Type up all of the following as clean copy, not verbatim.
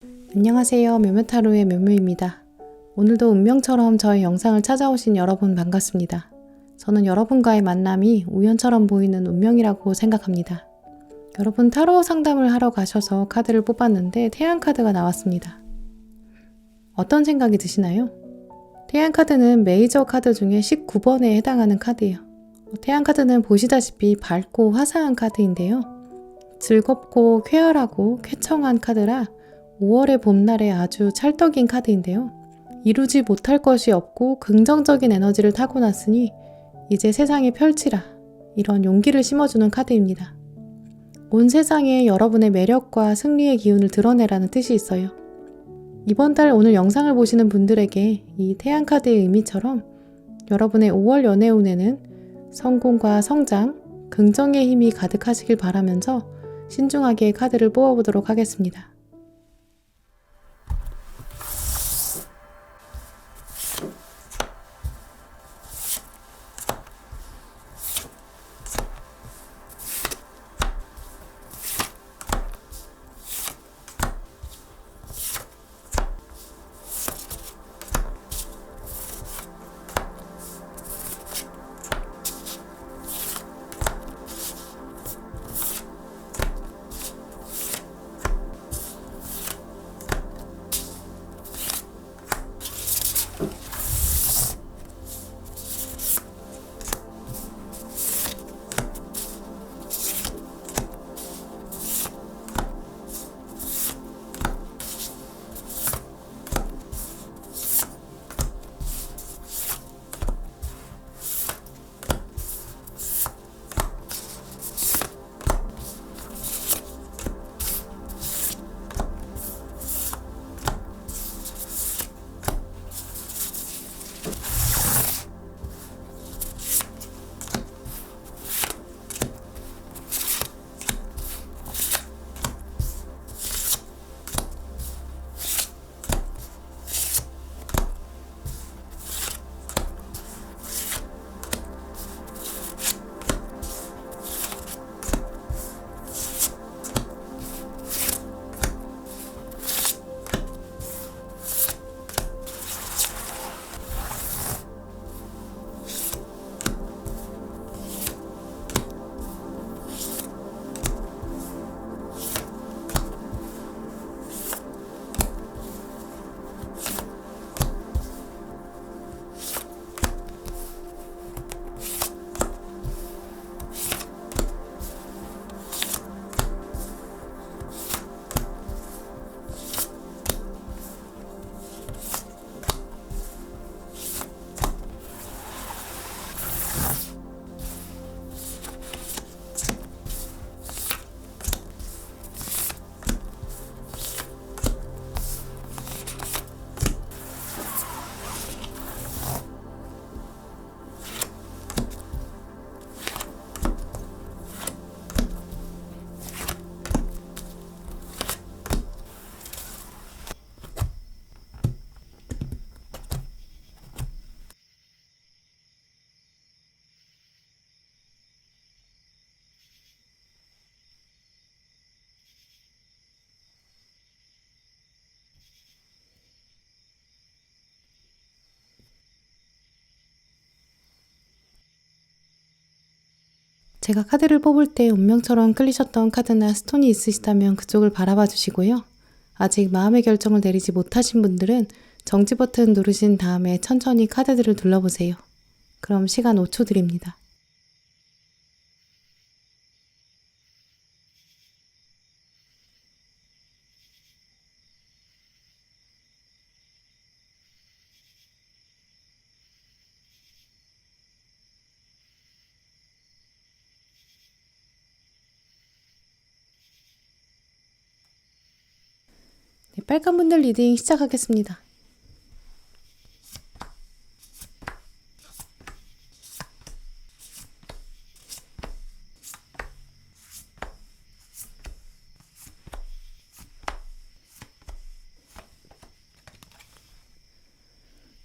안녕하세요. 묘묘타로의 묘묘입니다. 오늘도 운명처럼 저의 영상을 찾아오신 여러분 반갑습니다. 저는 여러분과의 만남이 우연처럼 보이는 운명이라고 생각합니다. 여러분 타로 상담을 하러 가셔서 카드를 뽑았는데 태양 카드가 나왔습니다. 어떤 생각이 드시나요? 태양 카드는 메이저 카드 중에 19번에 해당하는 카드예요. 태양 카드는 보시다시피 밝고 화사한 카드인데요. 즐겁고 쾌활하고 쾌청한 카드라 5월의 봄날에 아주 찰떡인 카드인데요. 이루지 못할 것이 없고 긍정적인 에너지를 타고났으니 이제 세상에 펼치라, 이런 용기를 심어주는 카드입니다. 온 세상에 여러분의 매력과 승리의 기운을 드러내라는 뜻이 있어요. 이번 달 오늘 영상을 보시는 분들에게 이 태양 카드의 의미처럼 여러분의 5월 연애운에는 성공과 성장, 긍정의 힘이 가득하시길 바라면서 신중하게 카드를 뽑아보도록 하겠습니다. 제가 카드를 뽑을 때 운명처럼 끌리셨던 카드나 스톤이 있으시다면 그쪽을 바라봐 주시고요. 아직 마음의 결정을 내리지 못하신 분들은 정지 버튼 누르신 다음에 천천히 카드들을 둘러보세요. 그럼 시간 5초 드립니다. 네, 빨간 분들 리딩 시작하겠습니다.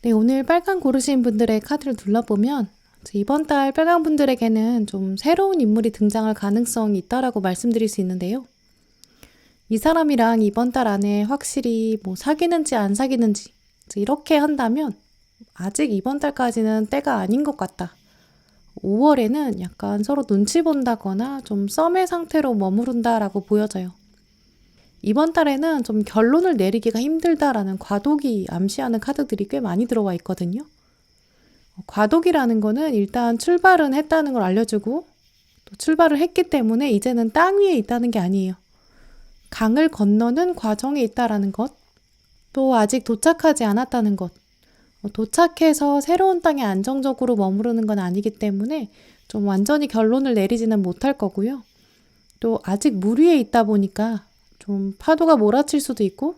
네, 오늘 빨간 고르신 분들의 카드를 둘러보면 이번 달 빨간 분들에게는 좀 새로운 인물이 등장할 가능성이 있다라고 말씀드릴 수 있는데요. 이 사람이랑 이번 달 안에 확실히 뭐 사귀는지 안 사귀는지 이렇게 한다면 아직 이번 달까지는 때가 아닌 것 같다. 5월에는 약간 서로 눈치 본다거나 좀 썸의 상태로 머무른다라고 보여져요. 이번 달에는 좀 결론을 내리기가 힘들다라는 과도기 암시하는 카드들이 꽤 많이 들어와 있거든요. 과도기라는 거는 일단 출발은 했다는 걸 알려주고 또 출발을 했기 때문에 이제는 땅 위에 있다는 게 아니에요. 강을 건너는 과정에 있다라는 것, 또 아직 도착하지 않았다는 것, 도착해서 새로운 땅에 안정적으로 머무르는 건 아니기 때문에 좀 완전히 결론을 내리지는 못할 거고요. 또 아직 물 위에 있다 보니까 좀 파도가 몰아칠 수도 있고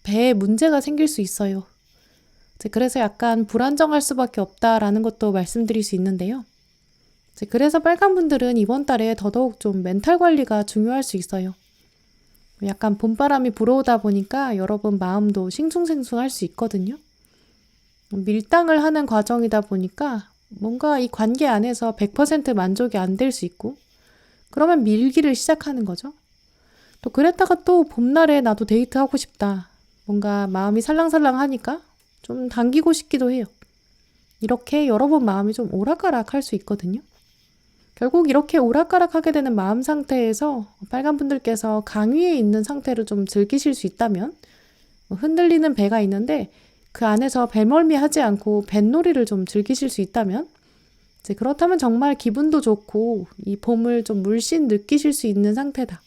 배에 문제가 생길 수 있어요. 그래서 약간 불안정할 수밖에 없다라는 것도 말씀드릴 수 있는데요. 그래서 빨간 분들은 이번 달에 더더욱 좀 멘탈 관리가 중요할 수 있어요. 약간 봄바람이 불어오다 보니까 여러분 마음도 싱숭생숭할 수 있거든요. 밀당을 하는 과정이다 보니까 뭔가 이 관계 안에서 100% 만족이 안 될 수 있고 그러면 밀기를 시작하는 거죠. 또 그랬다가 또 봄날에 나도 데이트하고 싶다. 뭔가 마음이 살랑살랑하니까 좀 당기고 싶기도 해요. 이렇게 여러분 마음이 좀 오락가락 할 수 있거든요. 결국 이렇게 오락가락하게 되는 마음 상태에서 빨간 분들께서 강 위에 있는 상태를 좀 즐기실 수 있다면 흔들리는 배가 있는데 그 안에서 배멀미하지 않고 뱃놀이를 좀 즐기실 수 있다면 이제 그렇다면 정말 기분도 좋고 이 봄을 좀 물씬 느끼실 수 있는 상태다.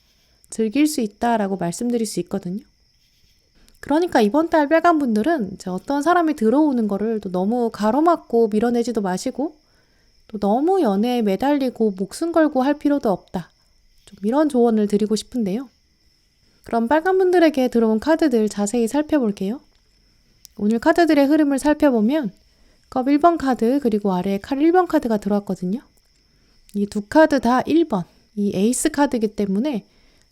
즐길 수 있다라고 말씀드릴 수 있거든요. 그러니까 이번 달 빨간 분들은 이제 어떤 사람이 들어오는 거를 또 너무 가로막고 밀어내지도 마시고 또 너무 연애에 매달리고 목숨 걸고 할 필요도 없다. 좀 이런 조언을 드리고 싶은데요. 그럼 빨간 분들에게 들어온 카드들 자세히 살펴볼게요. 오늘 카드들의 흐름을 살펴보면 컵 1번 카드 그리고 아래에 칼 1번 카드가 들어왔거든요. 이 두 카드 다 1번, 이 에이스 카드이기 때문에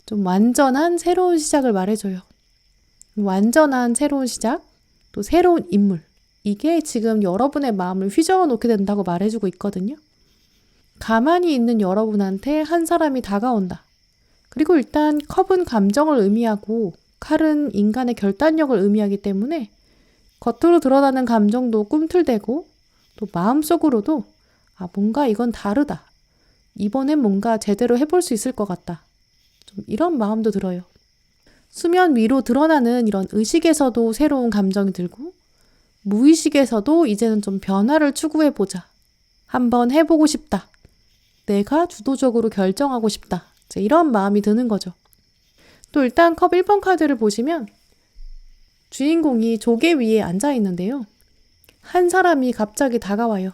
좀 완전한 새로운 시작을 말해줘요. 완전한 새로운 시작, 또 새로운 인물. 이게 지금 여러분의 마음을 휘저어 놓게 된다고 말해주고 있거든요. 가만히 있는 여러분한테 한 사람이 다가온다. 그리고 일단 컵은 감정을 의미하고 칼은 인간의 결단력을 의미하기 때문에 겉으로 드러나는 감정도 꿈틀대고 또 마음속으로도 뭔가 이건 다르다. 이번엔 뭔가 제대로 해볼 수 있을 것 같다. 좀 이런 마음도 들어요. 수면 위로 드러나는 이런 의식에서도 새로운 감정이 들고 무의식에서도 이제는 좀 변화를 추구해보자. 한번 해보고 싶다. 내가 주도적으로 결정하고 싶다. 이런 마음이 드는 거죠. 또 일단 컵 1번 카드를 보시면 주인공이 조개 위에 앉아 있는데요. 한 사람이 갑자기 다가와요.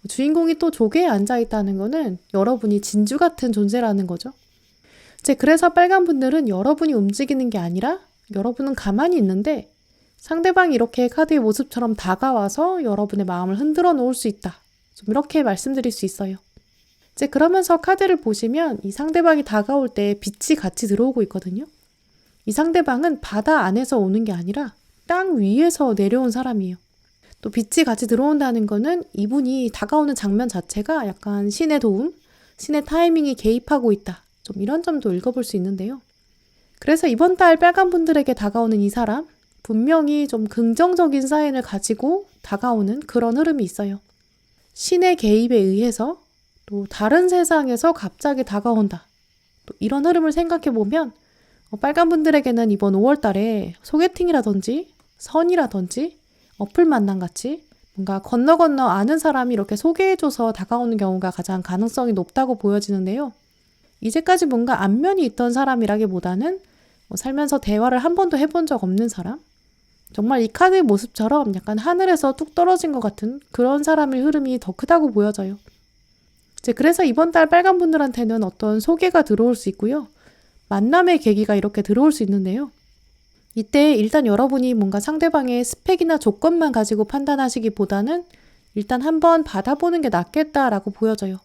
주인공이 또 조개에 앉아 있다는 거는 여러분이 진주 같은 존재라는 거죠. 그래서 빨간 분들은 여러분이 움직이는 게 아니라 여러분은 가만히 있는데 상대방이 이렇게 카드의 모습처럼 다가와서 여러분의 마음을 흔들어 놓을 수 있다. 좀 이렇게 말씀드릴 수 있어요. 그러면서 카드를 보시면 이 상대방이 다가올 때 빛이 같이 들어오고 있거든요. 이 상대방은 바다 안에서 오는 게 아니라 땅 위에서 내려온 사람이에요. 또 빛이 같이 들어온다는 거는 이분이 다가오는 장면 자체가 약간 신의 도움, 신의 타이밍이 개입하고 있다. 좀 이런 점도 읽어볼 수 있는데요. 그래서 이번 달 빨간 분들에게 다가오는 이 사람, 분명히 좀 긍정적인 사인을 가지고 다가오는 그런 흐름이 있어요. 신의 개입에 의해서 또 다른 세상에서 갑자기 다가온다. 또 이런 흐름을 생각해보면 빨간 분들에게는 이번 5월 달에 소개팅이라든지 선이라든지 어플 만남 같이 뭔가 건너 아는 사람이 이렇게 소개해줘서 다가오는 경우가 가장 가능성이 높다고 보여지는데요. 이제까지 뭔가 안면이 있던 사람이라기보다는 살면서 대화를 한 번도 해본 적 없는 사람? 정말 이 카드의 모습처럼 약간 하늘에서 뚝 떨어진 것 같은 그런 사람의 흐름이 더 크다고 보여져요. 그래서 이번 달 빨간 분들한테는 어떤 소개가 들어올 수 있고요. 만남의 계기가 이렇게 들어올 수 있는데요. 이때 일단 여러분이 뭔가 상대방의 스펙이나 조건만 가지고 판단하시기보다는 일단 한번 받아보는 게 낫겠다라고 보여져요.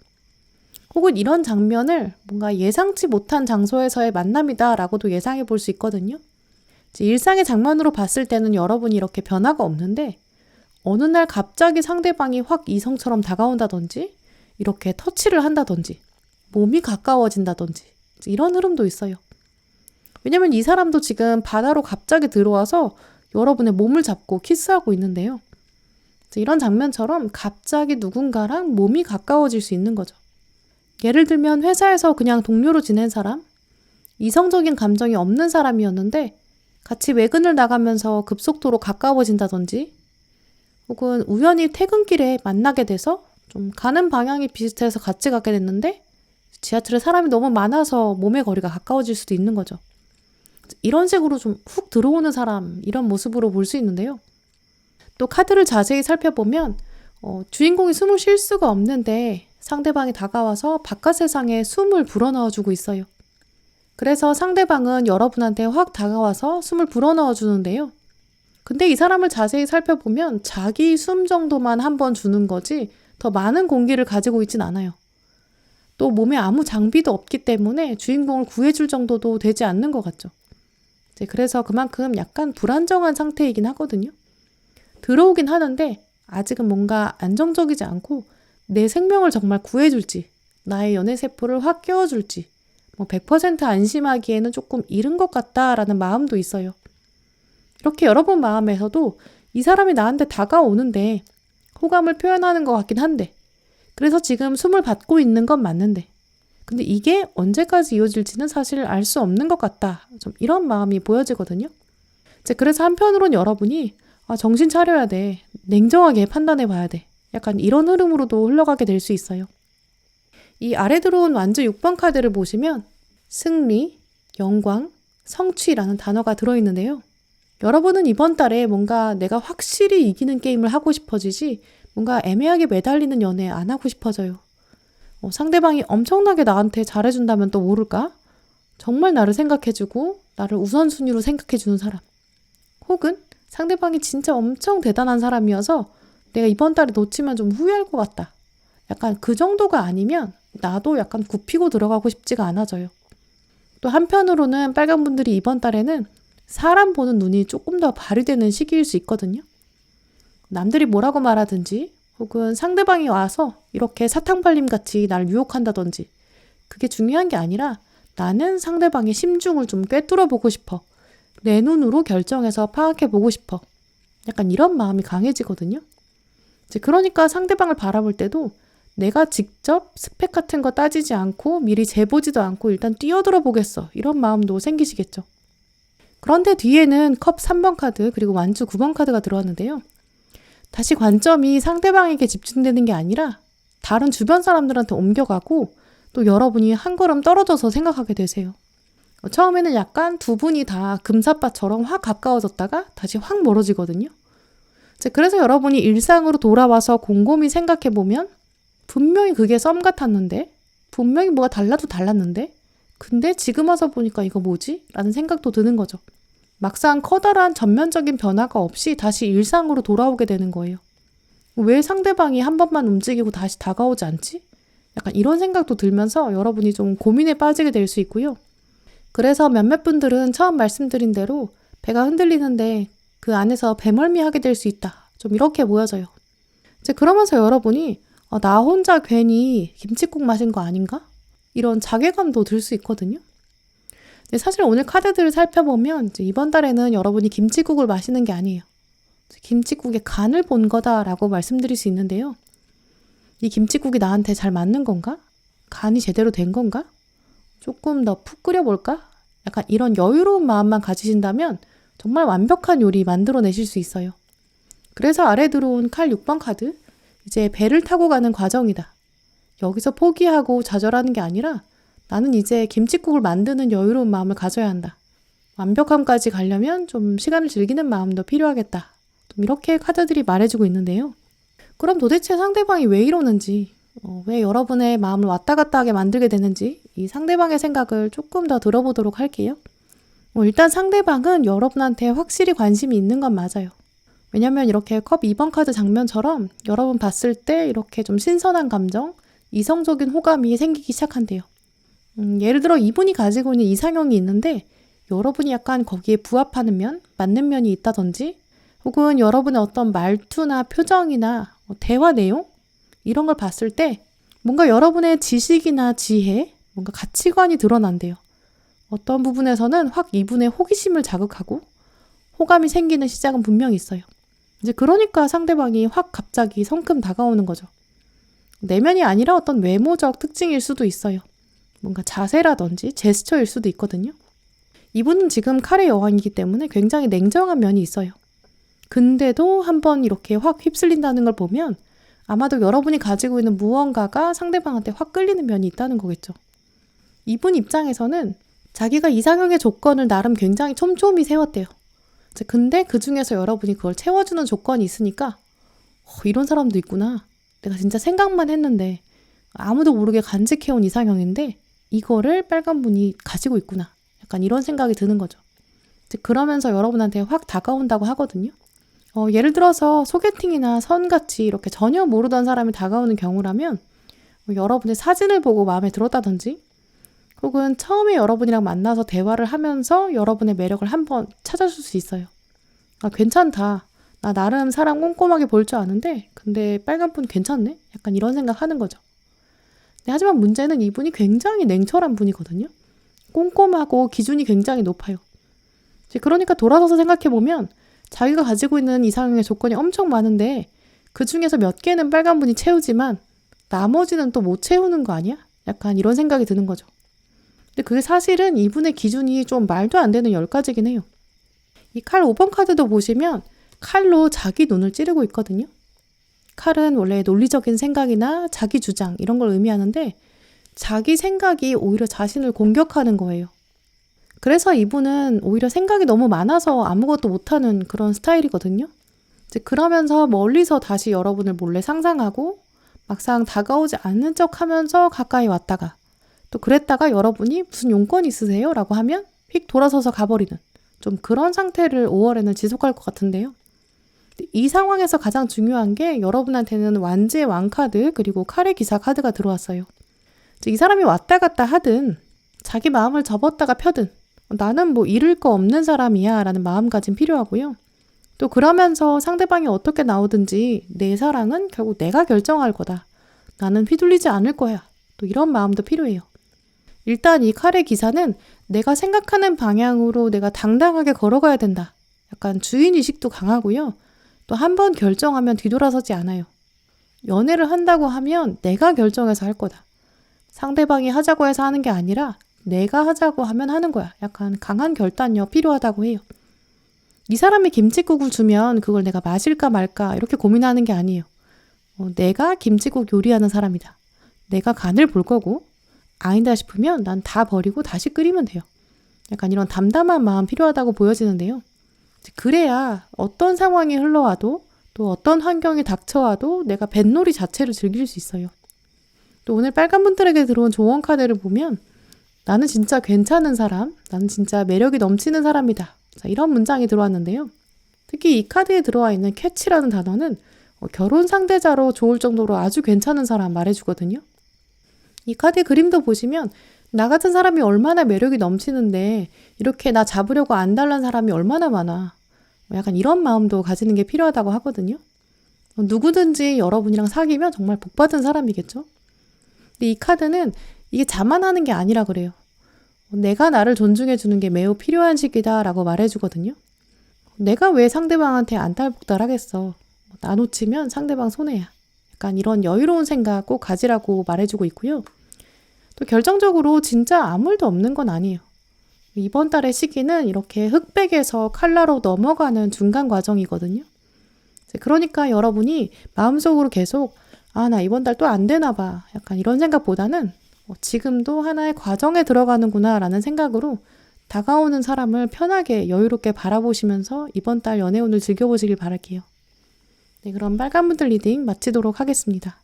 혹은 이런 장면을 뭔가 예상치 못한 장소에서의 만남이다라고도 예상해 볼 수 있거든요. 일상의 장면으로 봤을 때는 여러분이 이렇게 변화가 없는데 어느 날 갑자기 상대방이 확 이성처럼 다가온다든지 이렇게 터치를 한다든지 몸이 가까워진다든지 이런 흐름도 있어요. 왜냐면 이 사람도 지금 바다로 갑자기 들어와서 여러분의 몸을 잡고 키스하고 있는데요. 이런 장면처럼 갑자기 누군가랑 몸이 가까워질 수 있는 거죠. 예를 들면 회사에서 그냥 동료로 지낸 사람, 이성적인 감정이 없는 사람이었는데 같이 외근을 나가면서 급속도로 가까워진다든지, 혹은 우연히 퇴근길에 만나게 돼서 좀 가는 방향이 비슷해서 같이 가게 됐는데 지하철에 사람이 너무 많아서 몸의 거리가 가까워질 수도 있는 거죠. 이런 식으로 좀 훅 들어오는 사람, 이런 모습으로 볼 수 있는데요. 또 카드를 자세히 살펴보면 주인공이 숨을 쉴 수가 없는데 상대방이 다가와서 바깥 세상에 숨을 불어넣어주고 있어요. 그래서 상대방은 여러분한테 확 다가와서 숨을 불어넣어 주는데요. 근데 이 사람을 자세히 살펴보면 자기 숨 정도만 한 번 주는 거지 더 많은 공기를 가지고 있진 않아요. 또 몸에 아무 장비도 없기 때문에 주인공을 구해줄 정도도 되지 않는 것 같죠. 그래서 그만큼 약간 불안정한 상태이긴 하거든요. 들어오긴 하는데 아직은 뭔가 안정적이지 않고 내 생명을 정말 구해줄지, 나의 연애세포를 확 깨워줄지 100% 안심하기에는 조금 이른 것 같다라는 마음도 있어요. 이렇게 여러분 마음에서도 이 사람이 나한테 다가오는데 호감을 표현하는 것 같긴 한데, 그래서 지금 숨을 받고 있는 건 맞는데, 근데 이게 언제까지 이어질지는 사실 알 수 없는 것 같다. 좀 이런 마음이 보여지거든요. 그래서 한편으론 여러분이 정신 차려야 돼. 냉정하게 판단해 봐야 돼. 약간 이런 흐름으로도 흘러가게 될 수 있어요. 이 아래 들어온 완주 6번 카드를 보시면 승리, 영광, 성취라는 단어가 들어있는데요. 여러분은 이번 달에 뭔가 내가 확실히 이기는 게임을 하고 싶어지지 뭔가 애매하게 매달리는 연애 안 하고 싶어져요. 상대방이 엄청나게 나한테 잘해준다면 또 모를까? 정말 나를 생각해주고 나를 우선순위로 생각해주는 사람. 혹은 상대방이 진짜 엄청 대단한 사람이어서 내가 이번 달에 놓치면 좀 후회할 것 같다. 약간 그 정도가 아니면 나도 약간 굽히고 들어가고 싶지가 않아져요. 또 한편으로는 빨간 분들이 이번 달에는 사람 보는 눈이 조금 더 발휘되는 시기일 수 있거든요. 남들이 뭐라고 말하든지 혹은 상대방이 와서 이렇게 사탕발림 같이 날 유혹한다든지 그게 중요한 게 아니라 나는 상대방의 심중을 좀 꿰뚫어 보고 싶어. 내 눈으로 결정해서 파악해 보고 싶어. 약간 이런 마음이 강해지거든요. 그러니까 상대방을 바라볼 때도 내가 직접 스펙 같은 거 따지지 않고 미리 재보지도 않고 일단 뛰어들어 보겠어. 이런 마음도 생기시겠죠. 그런데 뒤에는 컵 3번 카드 그리고 완주 9번 카드가 들어왔는데요. 다시 관점이 상대방에게 집중되는 게 아니라 다른 주변 사람들한테 옮겨가고 또 여러분이 한 걸음 떨어져서 생각하게 되세요. 처음에는 약간 두 분이 다 금사빠처럼 확 가까워졌다가 다시 확 멀어지거든요. 그래서 여러분이 일상으로 돌아와서 곰곰이 생각해보면 분명히 그게 썸 같았는데, 분명히 뭐가 달라도 달랐는데, 근데 지금 와서 보니까 이거 뭐지? 라는 생각도 드는 거죠. 막상 커다란 전면적인 변화가 없이 다시 일상으로 돌아오게 되는 거예요. 왜 상대방이 한 번만 움직이고 다시 다가오지 않지? 약간 이런 생각도 들면서 여러분이 좀 고민에 빠지게 될 수 있고요. 그래서 몇몇 분들은 처음 말씀드린 대로 배가 흔들리는데 그 안에서 배멀미하게 될 수 있다. 좀 이렇게 보여져요. 그러면서 여러분이 나 혼자 괜히 김칫국 마신 거 아닌가? 이런 자괴감도 들 수 있거든요. 근데 사실 오늘 카드들을 살펴보면 이번 달에는 여러분이 김칫국을 마시는 게 아니에요. 김칫국의 간을 본 거다라고 말씀드릴 수 있는데요. 이 김칫국이 나한테 잘 맞는 건가? 간이 제대로 된 건가? 조금 더 푹 끓여볼까? 약간 이런 여유로운 마음만 가지신다면 정말 완벽한 요리 만들어내실 수 있어요. 그래서 아래 들어온 칼 6번 카드, 이제 배를 타고 가는 과정이다. 여기서 포기하고 좌절하는 게 아니라 나는 이제 김칫국을 만드는 여유로운 마음을 가져야 한다. 완벽함까지 가려면 좀 시간을 즐기는 마음도 필요하겠다. 좀 이렇게 카드들이 말해주고 있는데요. 그럼 도대체 상대방이 왜 이러는지, 왜 여러분의 마음을 왔다 갔다 하게 만들게 되는지 이 상대방의 생각을 조금 더 들어보도록 할게요. 일단 상대방은 여러분한테 확실히 관심이 있는 건 맞아요. 왜냐면 이렇게 컵 2번 카드 장면처럼 여러분 봤을 때 이렇게 좀 신선한 감정, 이성적인 호감이 생기기 시작한대요. 예를 들어 이분이 가지고 있는 이상형이 있는데 여러분이 약간 거기에 부합하는 면, 맞는 면이 있다든지 혹은 여러분의 어떤 말투나 표정이나 대화 내용 이런 걸 봤을 때 뭔가 여러분의 지식이나 지혜, 뭔가 가치관이 드러난대요. 어떤 부분에서는 확 이분의 호기심을 자극하고 호감이 생기는 시작은 분명히 있어요. 이제 그러니까 상대방이 확 갑자기 성큼 다가오는 거죠. 내면이 아니라 어떤 외모적 특징일 수도 있어요. 뭔가 자세라든지 제스처일 수도 있거든요. 이분은 지금 칼의 여왕이기 때문에 굉장히 냉정한 면이 있어요. 근데도 한번 이렇게 확 휩쓸린다는 걸 보면 아마도 여러분이 가지고 있는 무언가가 상대방한테 확 끌리는 면이 있다는 거겠죠. 이분 입장에서는 자기가 이상형의 조건을 나름 굉장히 촘촘히 세웠대요. 근데 그 중에서 여러분이 그걸 채워주는 조건이 있으니까 이런 사람도 있구나. 내가 진짜 생각만 했는데 아무도 모르게 간직해온 이상형인데 이거를 빨간 분이 가지고 있구나. 약간 이런 생각이 드는 거죠. 그러면서 여러분한테 확 다가온다고 하거든요. 예를 들어서 소개팅이나 선같이 이렇게 전혀 모르던 사람이 다가오는 경우라면 여러분의 사진을 보고 마음에 들었다든지 혹은 처음에 여러분이랑 만나서 대화를 하면서 여러분의 매력을 한번 찾아줄 수 있어요. 괜찮다. 나 나름 사람 꼼꼼하게 볼 줄 아는데 근데 빨간분 괜찮네? 약간 이런 생각 하는 거죠. 하지만 문제는 이분이 굉장히 냉철한 분이거든요. 꼼꼼하고 기준이 굉장히 높아요. 그러니까 돌아서서 생각해보면 자기가 가지고 있는 이상형의 조건이 엄청 많은데 그 중에서 몇 개는 빨간분이 채우지만 나머지는 또 못 채우는 거 아니야? 약간 이런 생각이 드는 거죠. 근데 그게 사실은 이분의 기준이 좀 말도 안 되는 10가지긴 해요. 이 칼 5번 카드도 보시면 칼로 자기 눈을 찌르고 있거든요. 칼은 원래 논리적인 생각이나 자기 주장 이런 걸 의미하는데 자기 생각이 오히려 자신을 공격하는 거예요. 그래서 이분은 오히려 생각이 너무 많아서 아무것도 못하는 그런 스타일이거든요. 그러면서 멀리서 다시 여러분을 몰래 상상하고 막상 다가오지 않는 척 하면서 가까이 왔다가 또 그랬다가 여러분이 무슨 용건 있으세요? 라고 하면 휙 돌아서서 가버리는 좀 그런 상태를 5월에는 지속할 것 같은데요. 이 상황에서 가장 중요한 게 여러분한테는 완지의 왕카드 그리고 칼의 기사 카드가 들어왔어요. 이 사람이 왔다 갔다 하든 자기 마음을 접었다가 펴든 나는 뭐 잃을 거 없는 사람이야 라는 마음가짐 필요하고요. 또 그러면서 상대방이 어떻게 나오든지 내 사랑은 결국 내가 결정할 거다. 나는 휘둘리지 않을 거야. 또 이런 마음도 필요해요. 일단 이 칼의 기사는 내가 생각하는 방향으로 내가 당당하게 걸어가야 된다. 약간 주인의식도 강하고요. 또 한 번 결정하면 뒤돌아서지 않아요. 연애를 한다고 하면 내가 결정해서 할 거다. 상대방이 하자고 해서 하는 게 아니라 내가 하자고 하면 하는 거야. 약간 강한 결단력 필요하다고 해요. 이 사람이 김칫국을 주면 그걸 내가 마실까 말까 이렇게 고민하는 게 아니에요. 내가 김칫국 요리하는 사람이다. 내가 간을 볼 거고 아니다 싶으면 난 다 버리고 다시 끓이면 돼요. 약간 이런 담담한 마음 필요하다고 보여지는데요. 그래야 어떤 상황이 흘러와도 또 어떤 환경이 닥쳐와도 내가 뱃놀이 자체를 즐길 수 있어요. 또 오늘 빨간 분들에게 들어온 조언 카드를 보면 나는 진짜 괜찮은 사람, 나는 진짜 매력이 넘치는 사람이다. 자, 이런 문장이 들어왔는데요. 특히 이 카드에 들어와 있는 캐치라는 단어는 결혼 상대자로 좋을 정도로 아주 괜찮은 사람 말해주거든요. 이 카드 그림도 보시면 나 같은 사람이 얼마나 매력이 넘치는데 이렇게 나 잡으려고 안달난 사람이 얼마나 많아. 약간 이런 마음도 가지는 게 필요하다고 하거든요. 누구든지 여러분이랑 사귀면 정말 복받은 사람이겠죠. 근데 이 카드는 이게 자만하는 게 아니라 그래요. 내가 나를 존중해 주는 게 매우 필요한 시기다 라고 말해주거든요. 내가 왜 상대방한테 안달복달하겠어. 나 놓치면 상대방 손해야. 약간 이런 여유로운 생각 꼭 가지라고 말해주고 있고요. 또 결정적으로 진짜 아무 일도 없는 건 아니에요. 이번 달의 시기는 이렇게 흑백에서 칼라로 넘어가는 중간 과정이거든요. 그러니까 여러분이 마음속으로 계속 나 이번 달 또 안 되나 봐. 약간 이런 생각보다는 지금도 하나의 과정에 들어가는구나 라는 생각으로 다가오는 사람을 편하게 여유롭게 바라보시면서 이번 달 연애운을 즐겨보시길 바랄게요. 네, 그럼 빨간분들 리딩 마치도록 하겠습니다.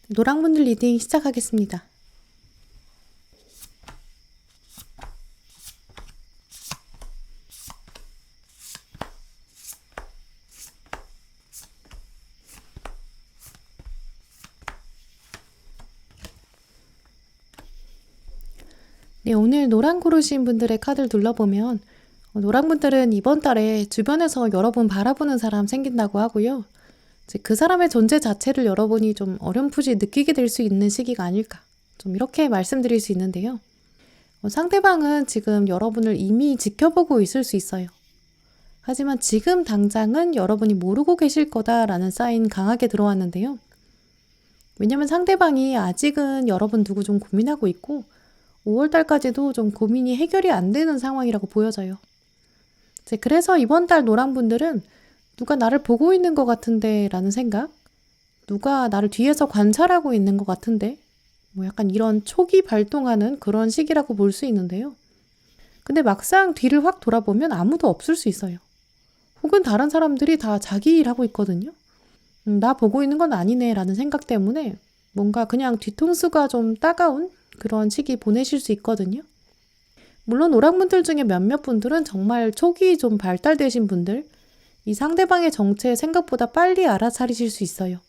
노랑분들 리딩 시작하겠습니다. 네, 오늘 노랑 고르신 분들의 카드를 둘러보면 노랑 분들은 이번 달에 주변에서 여러분 바라보는 사람 생긴다고 하고요. 이제 그 사람의 존재 자체를 여러분이 좀 어렴풋이 느끼게 될 수 있는 시기가 아닐까. 좀 이렇게 말씀드릴 수 있는데요. 상대방은 지금 여러분을 이미 지켜보고 있을 수 있어요. 하지만 지금 당장은 여러분이 모르고 계실 거다라는 사인 강하게 들어왔는데요. 왜냐면 상대방이 아직은 여러분 두고 좀 고민하고 있고 5월달까지도 좀 고민이 해결이 안 되는 상황이라고 보여져요. 그래서 이번 달 노랑분들은 누가 나를 보고 있는 것 같은데 라는 생각, 누가 나를 뒤에서 관찰하고 있는 것 같은데 약간 이런 촉이 발동하는 그런 시기라고 볼 수 있는데요. 근데 막상 뒤를 확 돌아보면 아무도 없을 수 있어요. 혹은 다른 사람들이 다 자기 일 하고 있거든요. 나 보고 있는 건 아니네 라는 생각 때문에 뭔가 그냥 뒤통수가 좀 따가운 그런 시기 보내실 수 있거든요. 물론 오랑분들 중에 몇몇 분들은 정말 촉이 좀 발달되신 분들, 이 상대방의 정체에 생각보다 빨리 알아차리실 수 있어요.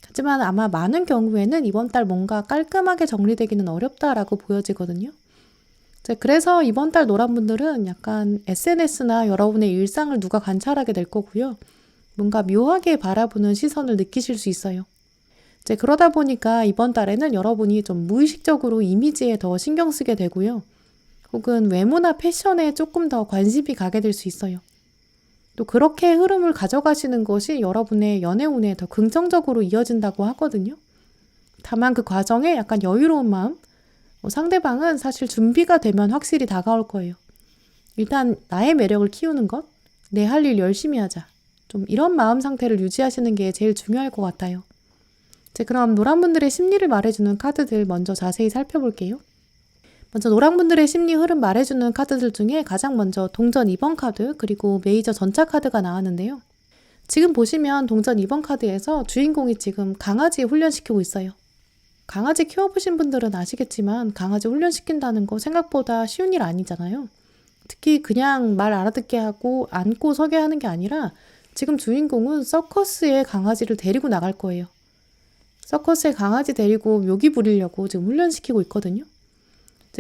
하지만 아마 많은 경우에는 이번 달 뭔가 깔끔하게 정리되기는 어렵다라고 보여지거든요. 그래서 이번 달 노란분들은 약간 SNS나 여러분의 일상을 누가 관찰하게 될 거고요. 뭔가 묘하게 바라보는 시선을 느끼실 수 있어요. 그러다 보니까 이번 달에는 여러분이 좀 무의식적으로 이미지에 더 신경 쓰게 되고요. 혹은 외모나 패션에 조금 더 관심이 가게 될 수 있어요. 또 그렇게 흐름을 가져가시는 것이 여러분의 연애운에 더 긍정적으로 이어진다고 하거든요. 다만 그 과정에 약간 여유로운 마음, 상대방은 사실 준비가 되면 확실히 다가올 거예요. 일단 나의 매력을 키우는 것, 내 할 일 열심히 하자. 좀 이런 마음 상태를 유지하시는 게 제일 중요할 것 같아요. 그럼 노랑분들의 심리를 말해주는 카드들 먼저 자세히 살펴볼게요. 먼저 노랑분들의 심리 흐름 말해주는 카드들 중에 가장 먼저 동전 2번 카드 그리고 메이저 전차 카드가 나왔는데요. 지금 보시면 동전 2번 카드에서 주인공이 지금 강아지 훈련시키고 있어요. 강아지 키워보신 분들은 아시겠지만 강아지 훈련시킨다는 거 생각보다 쉬운 일 아니잖아요. 특히 그냥 말 알아듣게 하고 앉고 서게 하는 게 아니라 지금 주인공은 서커스에 강아지를 데리고 나갈 거예요. 서커스에 강아지 데리고 묘기 부리려고 지금 훈련시키고 있거든요.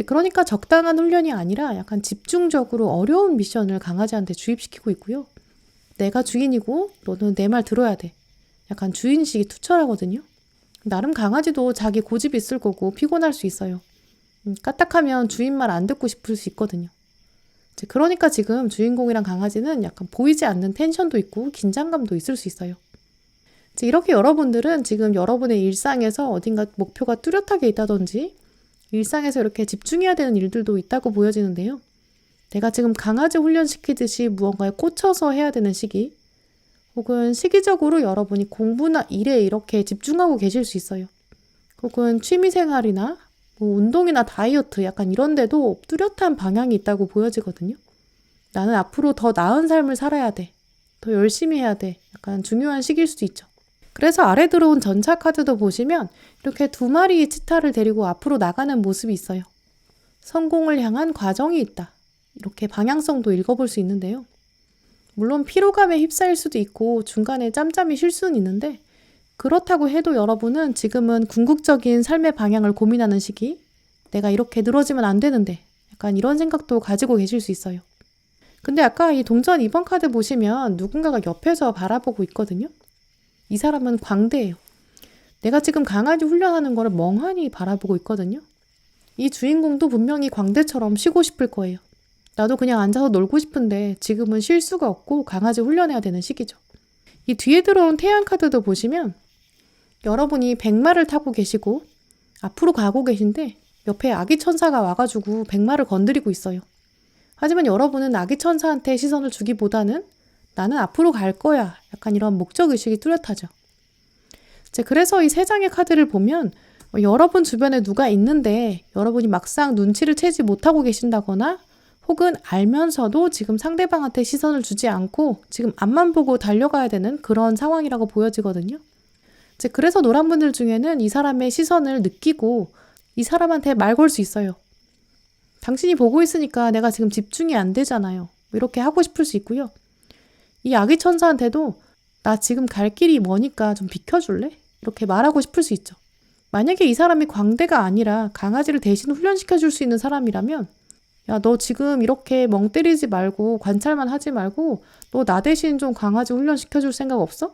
그러니까 적당한 훈련이 아니라 약간 집중적으로 어려운 미션을 강아지한테 주입시키고 있고요. 내가 주인이고 너는 내 말 들어야 돼. 약간 주인식이 투철하거든요. 나름 강아지도 자기 고집이 있을 거고 피곤할 수 있어요. 까딱하면 주인 말 안 듣고 싶을 수 있거든요. 그러니까 지금 주인공이랑 강아지는 약간 보이지 않는 텐션도 있고 긴장감도 있을 수 있어요. 이렇게 여러분들은 지금 여러분의 일상에서 어딘가 목표가 뚜렷하게 있다든지 일상에서 이렇게 집중해야 되는 일들도 있다고 보여지는데요. 내가 지금 강아지 훈련시키듯이 무언가에 꽂혀서 해야 되는 시기, 혹은 시기적으로 여러분이 공부나 일에 이렇게 집중하고 계실 수 있어요. 혹은 취미생활이나 운동이나 다이어트 약간 이런 데도 뚜렷한 방향이 있다고 보여지거든요. 나는 앞으로 더 나은 삶을 살아야 돼. 더 열심히 해야 돼. 약간 중요한 시기일 수도 있죠. 그래서 아래 들어온 전차 카드도 보시면 이렇게 2마리의 치타를 데리고 앞으로 나가는 모습이 있어요. 성공을 향한 과정이 있다. 이렇게 방향성도 읽어볼 수 있는데요. 물론 피로감에 휩싸일 수도 있고 중간에 짬짬이 쉴 수는 있는데 그렇다고 해도 여러분은 지금은 궁극적인 삶의 방향을 고민하는 시기, 내가 이렇게 늘어지면 안 되는데 약간 이런 생각도 가지고 계실 수 있어요. 근데 아까 이 동전 2번 카드 보시면 누군가가 옆에서 바라보고 있거든요. 이 사람은 광대예요. 내가 지금 강아지 훈련하는 거를 멍하니 바라보고 있거든요. 이 주인공도 분명히 광대처럼 쉬고 싶을 거예요. 나도 그냥 앉아서 놀고 싶은데 지금은 쉴 수가 없고 강아지 훈련해야 되는 시기죠. 이 뒤에 들어온 태양 카드도 보시면 여러분이 백마를 타고 계시고 앞으로 가고 계신데 옆에 아기 천사가 와가지고 백마를 건드리고 있어요. 하지만 여러분은 아기 천사한테 시선을 주기보다는 나는 앞으로 갈 거야. 약간 이런 목적의식이 뚜렷하죠. 그래서 이 3장의 카드를 보면 여러분 주변에 누가 있는데 여러분이 막상 눈치를 채지 못하고 계신다거나 혹은 알면서도 지금 상대방한테 시선을 주지 않고 지금 앞만 보고 달려가야 되는 그런 상황이라고 보여지거든요. 그래서 노란분들 중에는 이 사람의 시선을 느끼고 이 사람한테 말 걸 수 있어요. 당신이 보고 있으니까 내가 지금 집중이 안 되잖아요. 이렇게 하고 싶을 수 있고요. 이 아기 천사한테도 나 지금 갈 길이 머니까 좀 비켜줄래? 이렇게 말하고 싶을 수 있죠. 만약에 이 사람이 광대가 아니라 강아지를 대신 훈련시켜줄 수 있는 사람이라면 야, 너 지금 이렇게 멍 때리지 말고 관찰만 하지 말고 너 나 대신 좀 강아지 훈련시켜줄 생각 없어?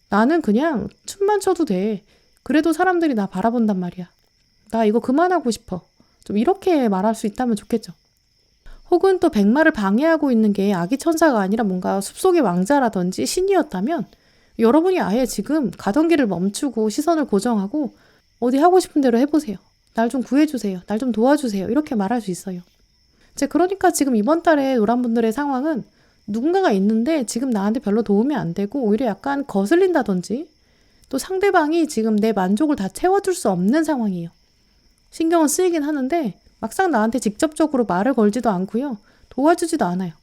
나는 그냥 춤만 춰도 돼. 그래도 사람들이 나 바라본단 말이야. 나 이거 그만하고 싶어. 좀 이렇게 말할 수 있다면 좋겠죠. 혹은 또 백마를 방해하고 있는 게 아기 천사가 아니라 뭔가 숲속의 왕자라든지 신이었다면 여러분이 아예 지금 가던 길을 멈추고 시선을 고정하고 어디 하고 싶은 대로 해보세요. 날 좀 구해주세요. 날 좀 도와주세요. 이렇게 말할 수 있어요. 그러니까 지금 이번 달에 노란 분들의 상황은 누군가가 있는데 지금 나한테 별로 도움이 안 되고 오히려 약간 거슬린다든지 또 상대방이 지금 내 만족을 다 채워줄 수 없는 상황이에요. 신경은 쓰이긴 하는데 막상 나한테 직접적으로 말을 걸지도 않고요. 도와주지도 않아요.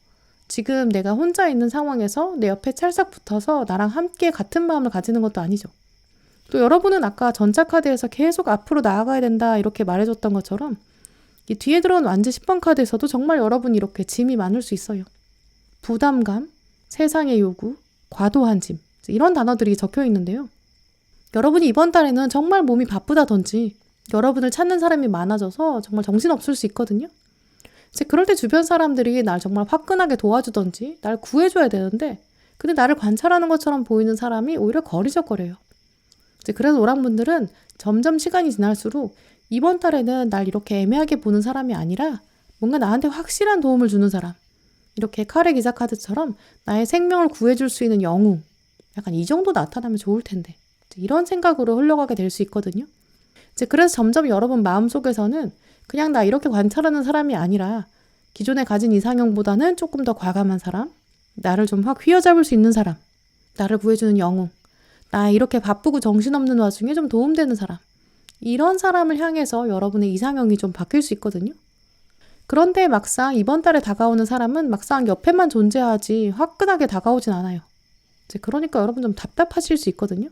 지금 내가 혼자 있는 상황에서 내 옆에 찰싹 붙어서 나랑 함께 같은 마음을 가지는 것도 아니죠. 또 여러분은 아까 전차카드에서 계속 앞으로 나아가야 된다 이렇게 말해줬던 것처럼 이 뒤에 들어온 완즈 10번 카드에서도 정말 여러분이 이렇게 짐이 많을 수 있어요. 부담감, 세상의 요구, 과도한 짐 이런 단어들이 적혀 있는데요. 여러분이 이번 달에는 정말 몸이 바쁘다든지 여러분을 찾는 사람이 많아져서 정말 정신없을 수 있거든요. 그럴 때 주변 사람들이 날 정말 화끈하게 도와주던지 날 구해줘야 되는데 근데 나를 관찰하는 것처럼 보이는 사람이 오히려 거리적거려요. 그래서 노란 분들은 점점 시간이 지날수록 이번 달에는 날 이렇게 애매하게 보는 사람이 아니라 뭔가 나한테 확실한 도움을 주는 사람, 이렇게 카레 기사 카드처럼 나의 생명을 구해줄 수 있는 영웅, 약간 이 정도 나타나면 좋을 텐데 이런 생각으로 흘러가게 될 수 있거든요. 그래서 점점 여러분 마음속에서는 그냥 나 이렇게 관찰하는 사람이 아니라 기존에 가진 이상형보다는 조금 더 과감한 사람, 나를 좀 확 휘어잡을 수 있는 사람, 나를 구해주는 영웅, 나 이렇게 바쁘고 정신없는 와중에 좀 도움되는 사람, 이런 사람을 향해서 여러분의 이상형이 좀 바뀔 수 있거든요. 그런데 막상 이번 달에 다가오는 사람은 막상 옆에만 존재하지 화끈하게 다가오진 않아요. 그러니까 여러분 좀 답답하실 수 있거든요.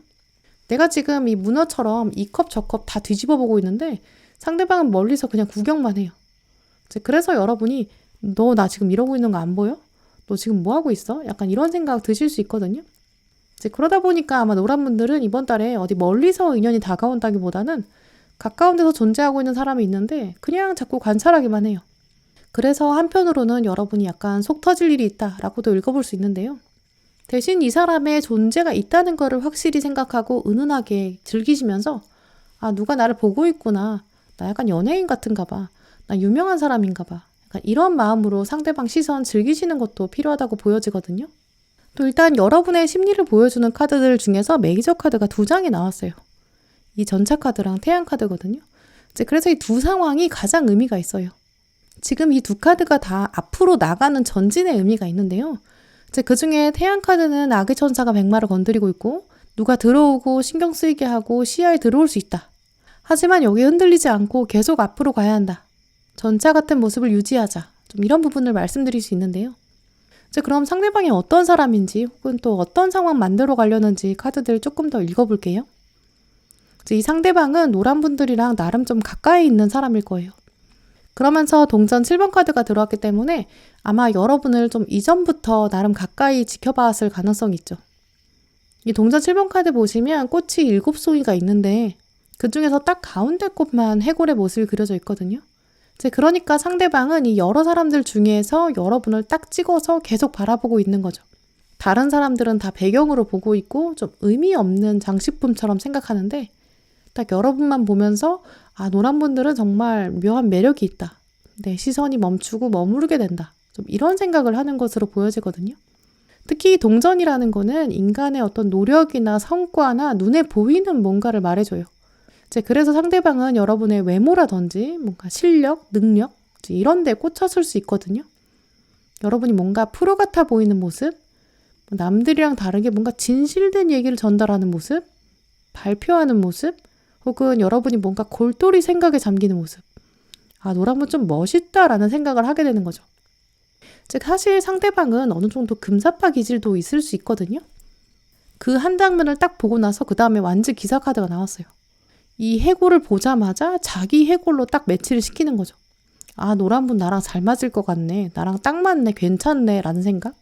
내가 지금 이 문어처럼 이 컵 저 컵 다 뒤집어 보고 있는데 상대방은 멀리서 그냥 구경만 해요. 그래서 여러분이 너 나 지금 이러고 있는 거 안 보여? 너 지금 뭐 하고 있어? 약간 이런 생각 드실 수 있거든요. 그러다 보니까 아마 노란 분들은 이번 달에 어디 멀리서 인연이 다가온다기보다는 가까운 데서 존재하고 있는 사람이 있는데 그냥 자꾸 관찰하기만 해요. 그래서 한편으로는 여러분이 약간 속 터질 일이 있다라고도 읽어볼 수 있는데요. 대신 이 사람의 존재가 있다는 거를 확실히 생각하고 은은하게 즐기시면서 아, 누가 나를 보고 있구나. 나 약간 연예인 같은가 봐. 나 유명한 사람인가 봐. 약간 이런 마음으로 상대방 시선 즐기시는 것도 필요하다고 보여지거든요. 또 일단 여러분의 심리를 보여주는 카드들 중에서 메이저 카드가 2장이 나왔어요. 이 전차 카드랑 태양 카드거든요. 그래서 이 두 상황이 가장 의미가 있어요. 지금 이 두 카드가 다 앞으로 나가는 전진의 의미가 있는데요. 그 중에 태양 카드는 아기 천사가 백마를 건드리고 있고 누가 들어오고 신경 쓰이게 하고 시야에 들어올 수 있다. 하지만 여기 흔들리지 않고 계속 앞으로 가야 한다. 전차 같은 모습을 유지하자. 좀 이런 부분을 말씀드릴 수 있는데요. 그럼 상대방이 어떤 사람인지 혹은 또 어떤 상황 만들어 가려는지 카드들 조금 더 읽어볼게요. 이 상대방은 노란 분들이랑 나름 좀 가까이 있는 사람일 거예요. 그러면서 동전 7번 카드가 들어왔기 때문에 아마 여러분을 좀 이전부터 나름 가까이 지켜봤을 가능성이 있죠. 이 동전 7번 카드 보시면 꽃이 7송이가 있는데 그 중에서 딱 가운데 꽃만 해골의 모습이 그려져 있거든요. 그러니까 상대방은 이 여러 사람들 중에서 여러분을 딱 찍어서 계속 바라보고 있는 거죠. 다른 사람들은 다 배경으로 보고 있고 좀 의미 없는 장식품처럼 생각하는데 딱 여러분만 보면서 아, 노란 분들은 정말 묘한 매력이 있다. 내 시선이 멈추고 머무르게 된다. 좀 이런 생각을 하는 것으로 보여지거든요. 특히 동전이라는 거는 인간의 어떤 노력이나 성과나 눈에 보이는 뭔가를 말해줘요. 그래서 상대방은 여러분의 외모라든지 뭔가 실력, 능력 이런 데 꽂혔을 수 있거든요. 여러분이 뭔가 프로 같아 보이는 모습, 남들이랑 다르게 뭔가 진실된 얘기를 전달하는 모습, 발표하는 모습, 혹은 여러분이 뭔가 골똘히 생각에 잠기는 모습. 아, 노란분 좀 멋있다라는 생각을 하게 되는 거죠. 사실 상대방은 어느 정도 금사빠 기질도 있을 수 있거든요. 그 한 장면을 딱 보고 나서 그 다음에 완즈 기사 카드가 나왔어요. 이 해골을 보자마자 자기 해골로 딱 매치를 시키는 거죠. 아, 노란분 나랑 잘 맞을 것 같네. 나랑 딱 맞네. 괜찮네. 라는 생각.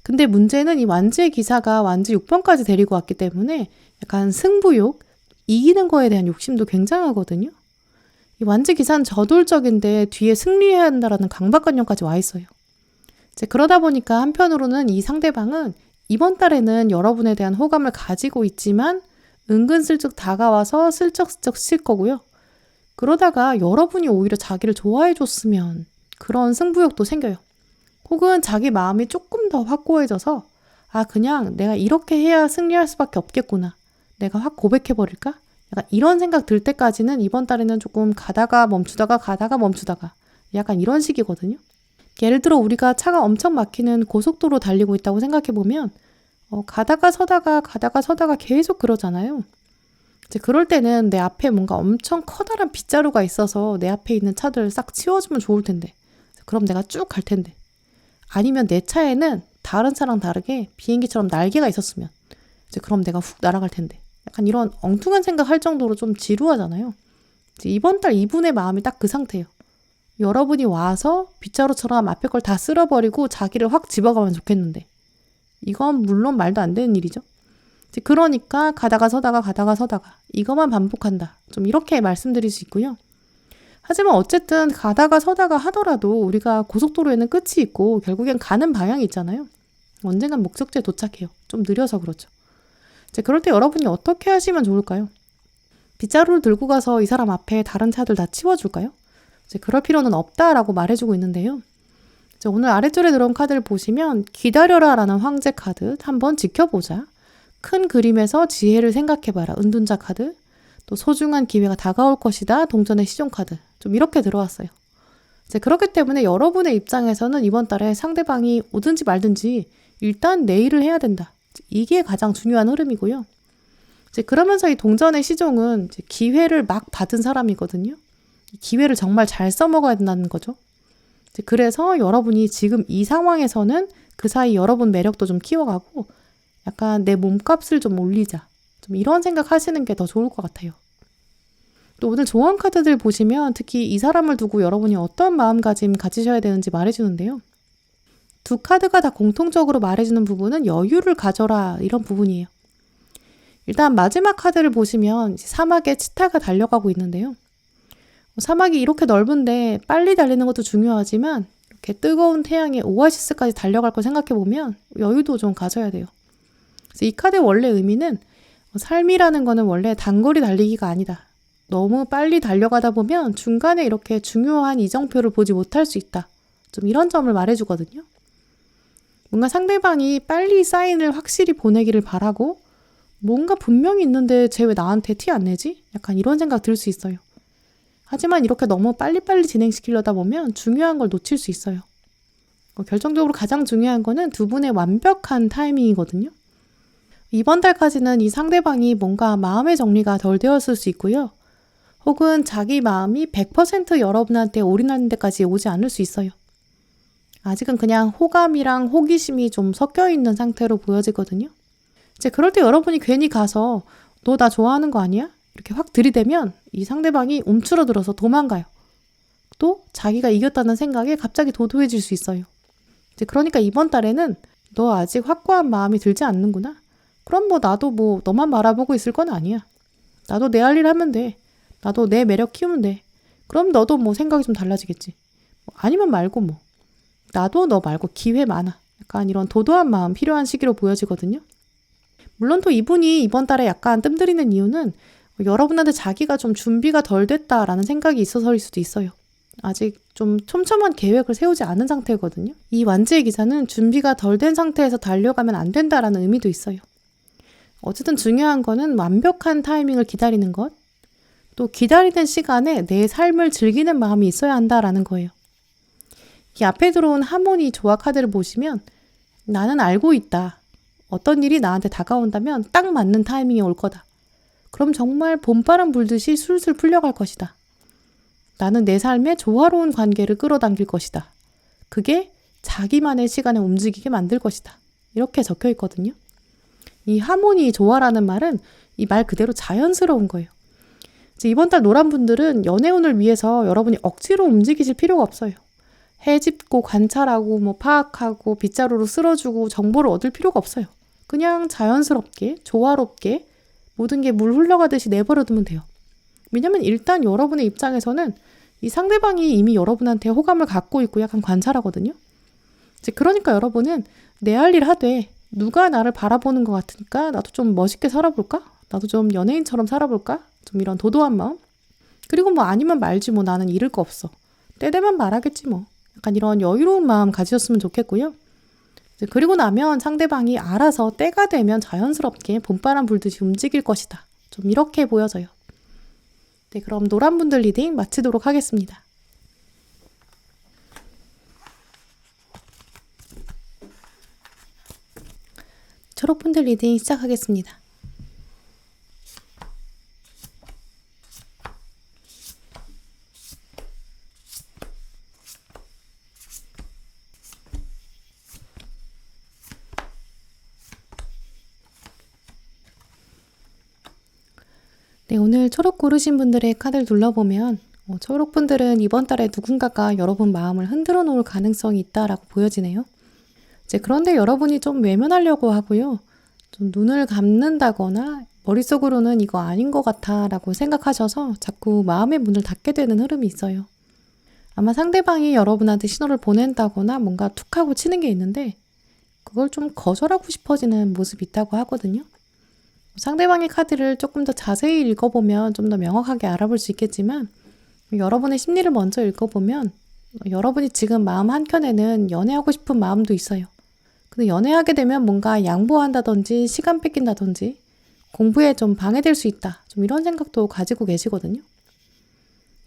근데 문제는 이 완즈의 기사가 완즈 6번까지 데리고 왔기 때문에 약간 승부욕, 이기는 거에 대한 욕심도 굉장하거든요. 이 완즈 기사는 저돌적인데 뒤에 승리해야 한다라는 강박관념까지 와 있어요. 그러다 보니까 한편으로는 이 상대방은 이번 달에는 여러분에 대한 호감을 가지고 있지만 은근슬쩍 다가와서 슬쩍슬쩍 스칠 거고요. 그러다가 여러분이 오히려 자기를 좋아해 줬으면 그런 승부욕도 생겨요. 혹은 자기 마음이 조금 더 확고해져서 그냥 내가 이렇게 해야 승리할 수밖에 없겠구나. 내가 확 고백해버릴까? 약간 이런 생각 들 때까지는 이번 달에는 조금 가다가 멈추다가 약간 이런 식이거든요. 예를 들어 우리가 차가 엄청 막히는 고속도로 달리고 있다고 생각해보면 가다가 서다가 계속 그러잖아요. 이제 그럴 때는 내 앞에 뭔가 엄청 커다란 빗자루가 있어서 내 앞에 있는 차들 싹 치워주면 좋을 텐데 그럼 내가 쭉 갈 텐데 아니면 내 차에는 다른 차랑 다르게 비행기처럼 날개가 있었으면 이제 그럼 내가 훅 날아갈 텐데 약간 이런 엉뚱한 생각할 정도로 좀 지루하잖아요. 이제 이번 달 이분의 마음이 딱 그 상태예요. 여러분이 와서 빗자루처럼 앞에 걸 다 쓸어버리고 자기를 확 집어가면 좋겠는데 이건 물론 말도 안 되는 일이죠. 그러니까 가다가 서다가 이것만 반복한다. 좀 이렇게 말씀드릴 수 있고요. 하지만 어쨌든 가다가 서다가 하더라도 우리가 고속도로에는 끝이 있고 결국엔 가는 방향이 있잖아요. 언젠간 목적지에 도착해요. 좀 느려서 그렇죠. 그럴 때 여러분이 어떻게 하시면 좋을까요? 빗자루를 들고 가서 이 사람 앞에 다른 차들 다 치워줄까요? 그럴 필요는 없다라고 말해주고 있는데요. 오늘 아래줄에 들어온 카드를 보시면 기다려라 라는 황제 카드, 한번 지켜보자. 큰 그림에서 지혜를 생각해봐라. 은둔자 카드. 또 소중한 기회가 다가올 것이다. 동전의 시종 카드. 좀 이렇게 들어왔어요. 그렇기 때문에 여러분의 입장에서는 이번 달에 상대방이 오든지 말든지 일단 내일을 해야 된다. 이게 가장 중요한 흐름이고요. 그러면서 이 동전의 시종은 기회를 막 받은 사람이거든요. 기회를 정말 잘 써먹어야 된다는 거죠. 그래서 여러분이 지금 이 상황에서는 그 사이 여러분 매력도 좀 키워가고 약간 내 몸값을 좀 올리자. 좀 이런 생각 하시는 게 더 좋을 것 같아요. 또 오늘 조언 카드들 보시면 특히 이 사람을 두고 여러분이 어떤 마음가짐 가지셔야 되는지 말해주는데요. 두 카드가 다 공통적으로 말해주는 부분은 여유를 가져라 이런 부분이에요. 일단 마지막 카드를 보시면 사막에 치타가 달려가고 있는데요. 사막이 이렇게 넓은데 빨리 달리는 것도 중요하지만 이렇게 뜨거운 태양의 오아시스까지 달려갈 걸 생각해보면 여유도 좀 가져야 돼요. 그래서 이 카드의 원래 의미는 삶이라는 거는 원래 단거리 달리기가 아니다. 너무 빨리 달려가다 보면 중간에 이렇게 중요한 이정표를 보지 못할 수 있다. 좀 이런 점을 말해주거든요. 뭔가 상대방이 빨리 사인을 확실히 보내기를 바라고 뭔가 분명히 있는데 쟤 왜 나한테 티 안 내지? 약간 이런 생각 들 수 있어요. 하지만 이렇게 너무 빨리빨리 진행시키려다 보면 중요한 걸 놓칠 수 있어요. 결정적으로 가장 중요한 거는 두 분의 완벽한 타이밍이거든요. 이번 달까지는 이 상대방이 뭔가 마음의 정리가 덜 되었을 수 있고요. 혹은 자기 마음이 100% 여러분한테 올인하는 데까지 오지 않을 수 있어요. 아직은 그냥 호감이랑 호기심이 좀 섞여 있는 상태로 보여지거든요. 그럴 때 여러분이 괜히 가서 너 나 좋아하는 거 아니야? 이렇게 확 들이대면 이 상대방이 움츠러들어서 도망가요. 또 자기가 이겼다는 생각에 갑자기 도도해질 수 있어요. 그러니까 이번 달에는 너 아직 확고한 마음이 들지 않는구나. 그럼 나도 너만 바라보고 있을 건 아니야. 나도 내 할 일 하면 돼. 나도 내 매력 키우면 돼. 그럼 너도 생각이 좀 달라지겠지. 아니면 말고 나도 너 말고 기회 많아. 약간 이런 도도한 마음 필요한 시기로 보여지거든요. 물론 또 이분이 이번 달에 약간 뜸들이는 이유는 여러분한테 자기가 좀 준비가 덜 됐다라는 생각이 있어서일 수도 있어요. 아직 좀 촘촘한 계획을 세우지 않은 상태거든요. 이 완지의 기사는 준비가 덜 된 상태에서 달려가면 안 된다라는 의미도 있어요. 어쨌든 중요한 거는 완벽한 타이밍을 기다리는 것, 또 기다리는 시간에 내 삶을 즐기는 마음이 있어야 한다라는 거예요. 이 앞에 들어온 하모니 조화 카드를 보시면 나는 알고 있다. 어떤 일이 나한테 다가온다면 딱 맞는 타이밍이 올 거다. 그럼 정말 봄바람 불듯이 술술 풀려갈 것이다. 나는 내 삶에 조화로운 관계를 끌어당길 것이다. 그게 자기만의 시간에 움직이게 만들 것이다. 이렇게 적혀 있거든요. 이 하모니 조화라는 말은 이 말 그대로 자연스러운 거예요. 이번 달 노란 분들은 연애운을 위해서 여러분이 억지로 움직이실 필요가 없어요. 해집고 관찰하고 파악하고 빗자루로 쓸어주고 정보를 얻을 필요가 없어요. 그냥 자연스럽게 조화롭게 모든 게 물 흘러가듯이 내버려두면 돼요. 왜냐면 일단 여러분의 입장에서는 이 상대방이 이미 여러분한테 호감을 갖고 있고 약간 관찰하거든요. 그러니까 여러분은 내 할 일 하되 누가 나를 바라보는 것 같으니까 나도 좀 멋있게 살아볼까? 나도 좀 연예인처럼 살아볼까? 좀 이런 도도한 마음? 그리고 뭐 아니면 말지 뭐 나는 잃을 거 없어. 때 되면 말하겠지 뭐. 약간 이런 여유로운 마음 가지셨으면 좋겠고요. 그리고 나면 상대방이 알아서 때가 되면 자연스럽게 봄바람 불듯이 움직일 것이다. 좀 이렇게 보여져요. 네, 그럼 노란 분들 리딩 마치도록 하겠습니다. 초록분들 리딩 시작하겠습니다. 네, 오늘 초록 고르신 분들의 카드를 둘러보면 초록분들은 이번 달에 누군가가 여러분 마음을 흔들어 놓을 가능성이 있다라고 보여지네요. 그런데 여러분이 좀 외면하려고 하고요. 좀 눈을 감는다거나 머릿속으로는 이거 아닌 것 같아 라고 생각하셔서 자꾸 마음의 문을 닫게 되는 흐름이 있어요. 아마 상대방이 여러분한테 신호를 보낸다거나 뭔가 툭 하고 치는 게 있는데 그걸 좀 거절하고 싶어지는 모습이 있다고 하거든요. 상대방의 카드를 조금 더 자세히 읽어보면 좀 더 명확하게 알아볼 수 있겠지만 여러분의 심리를 먼저 읽어보면 여러분이 지금 마음 한켠에는 연애하고 싶은 마음도 있어요. 근데 연애하게 되면 뭔가 양보한다든지 시간 뺏긴다든지 공부에 좀 방해될 수 있다. 좀 이런 생각도 가지고 계시거든요.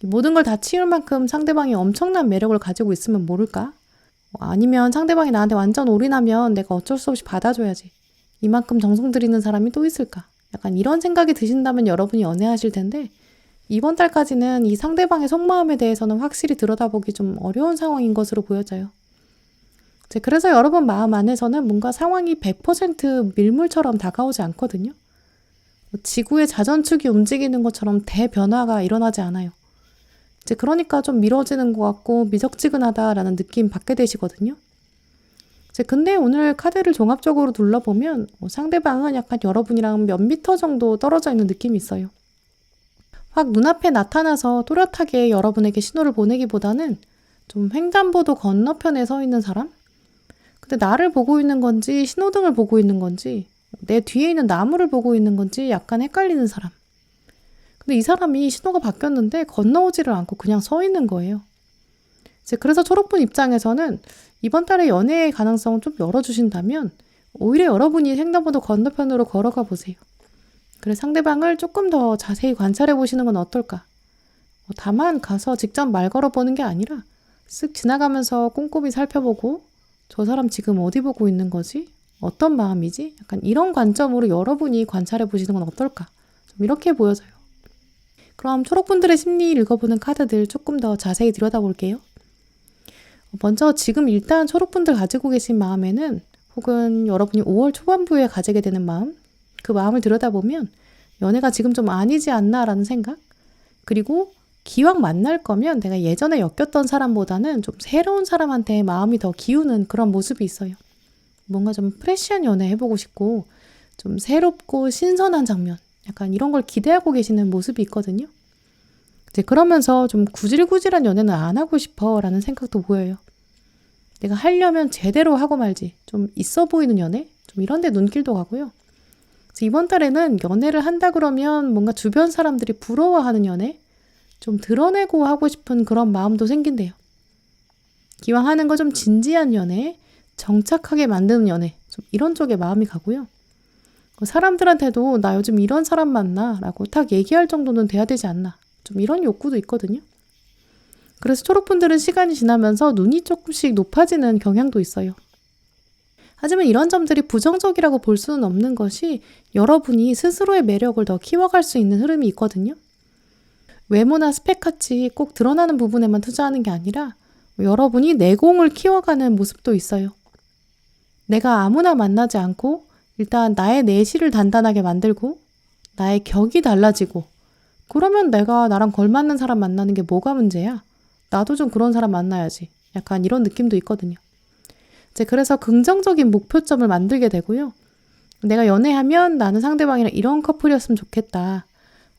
모든 걸 다 치울 만큼 상대방이 엄청난 매력을 가지고 있으면 모를까? 아니면 상대방이 나한테 완전 올인하면 내가 어쩔 수 없이 받아줘야지. 이만큼 정성 들이는 사람이 또 있을까? 약간 이런 생각이 드신다면 여러분이 연애하실 텐데 이번 달까지는 이 상대방의 속마음에 대해서는 확실히 들여다보기 좀 어려운 상황인 것으로 보여져요. 그래서 여러분 마음 안에서는 뭔가 상황이 100% 밀물처럼 다가오지 않거든요. 지구의 자전축이 움직이는 것처럼 대변화가 일어나지 않아요. 그러니까 좀 미뤄지는 것 같고 미적지근하다라는 느낌 받게 되시거든요. 근데 오늘 카드를 종합적으로 둘러보면 상대방은 약간 여러분이랑 몇 미터 정도 떨어져 있는 느낌이 있어요. 확 눈앞에 나타나서 또렷하게 여러분에게 신호를 보내기보다는 좀 횡단보도 건너편에 서 있는 사람? 근데 나를 보고 있는 건지 신호등을 보고 있는 건지 내 뒤에 있는 나무를 보고 있는 건지 약간 헷갈리는 사람. 근데 이 사람이 신호가 바뀌었는데 건너오지를 않고 그냥 서 있는 거예요. 그래서 초록분 입장에서는 이번 달에 연애의 가능성을 좀 열어주신다면 오히려 여러분이 횡단보도 건너편으로 걸어가 보세요. 그래서 상대방을 조금 더 자세히 관찰해 보시는 건 어떨까? 다만 가서 직접 말 걸어보는 게 아니라 쓱 지나가면서 꼼꼼히 살펴보고 저 사람 지금 어디 보고 있는 거지? 어떤 마음이지? 약간 이런 관점으로 여러분이 관찰해 보시는 건 어떨까? 좀 이렇게 보여져요. 그럼 초록분들의 심리 읽어보는 카드들 조금 더 자세히 들여다볼게요. 먼저 지금 일단 초록분들 가지고 계신 마음에는 혹은 여러분이 5월 초반부에 가지게 되는 마음, 그 마음을 들여다보면 연애가 지금 좀 아니지 않나라는 생각, 그리고 기왕 만날 거면 내가 예전에 엮였던 사람보다는 좀 새로운 사람한테 마음이 더 기우는 그런 모습이 있어요. 뭔가 좀 프레시한 연애 해보고 싶고 좀 새롭고 신선한 장면, 약간 이런 걸 기대하고 계시는 모습이 있거든요. 그러면서 좀 구질구질한 연애는 안 하고 싶어 라는 생각도 보여요. 내가 하려면 제대로 하고 말지, 좀 있어 보이는 연애? 좀 이런 데 눈길도 가고요. 그래서 이번 달에는 연애를 한다 그러면 뭔가 주변 사람들이 부러워하는 연애? 좀 드러내고 하고 싶은 그런 마음도 생긴대요. 기왕 하는 거 좀 진지한 연애, 정착하게 만드는 연애, 좀 이런 쪽에 마음이 가고요. 사람들한테도 나 요즘 이런 사람 만나 라고 딱 얘기할 정도는 돼야 되지 않나, 좀 이런 욕구도 있거든요. 그래서 초록분들은 시간이 지나면서 눈이 조금씩 높아지는 경향도 있어요. 하지만 이런 점들이 부정적이라고 볼 수는 없는 것이 여러분이 스스로의 매력을 더 키워갈 수 있는 흐름이 있거든요. 외모나 스펙같이 꼭 드러나는 부분에만 투자하는 게 아니라 여러분이 내공을 키워가는 모습도 있어요. 내가 아무나 만나지 않고 일단 나의 내실을 단단하게 만들고 나의 격이 달라지고 그러면 내가 나랑 걸맞는 사람 만나는 게 뭐가 문제야? 나도 좀 그런 사람 만나야지. 약간 이런 느낌도 있거든요. 그래서 긍정적인 목표점을 만들게 되고요. 내가 연애하면 나는 상대방이랑 이런 커플이었으면 좋겠다.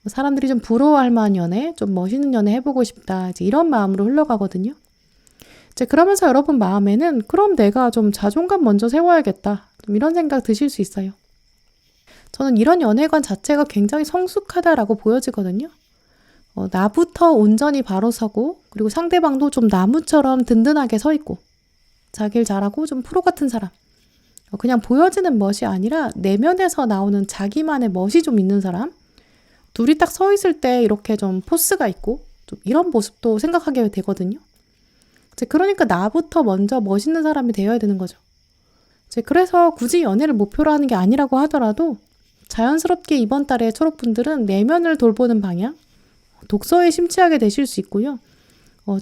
사람들이 좀 부러워할 만한 연애, 좀 멋있는 연애 해보고 싶다. 이런 마음으로 흘러가거든요. 그러면서 여러분 마음에는 그럼 내가 좀 자존감 먼저 세워야겠다. 좀 이런 생각 드실 수 있어요. 저는 이런 연애관 자체가 굉장히 성숙하다라고 보여지거든요. 나부터 온전히 바로 서고 그리고 상대방도 좀 나무처럼 든든하게 서 있고 자길 잘하고 좀 프로 같은 사람. 그냥 보여지는 멋이 아니라 내면에서 나오는 자기만의 멋이 좀 있는 사람. 둘이 딱 서 있을 때 이렇게 좀 포스가 있고 좀 이런 모습도 생각하게 되거든요. 그러니까 나부터 먼저 멋있는 사람이 되어야 되는 거죠. 그래서 굳이 연애를 목표로 하는 게 아니라고 하더라도 자연스럽게 이번 달에 초록분들은 내면을 돌보는 방향, 독서에 심취하게 되실 수 있고요.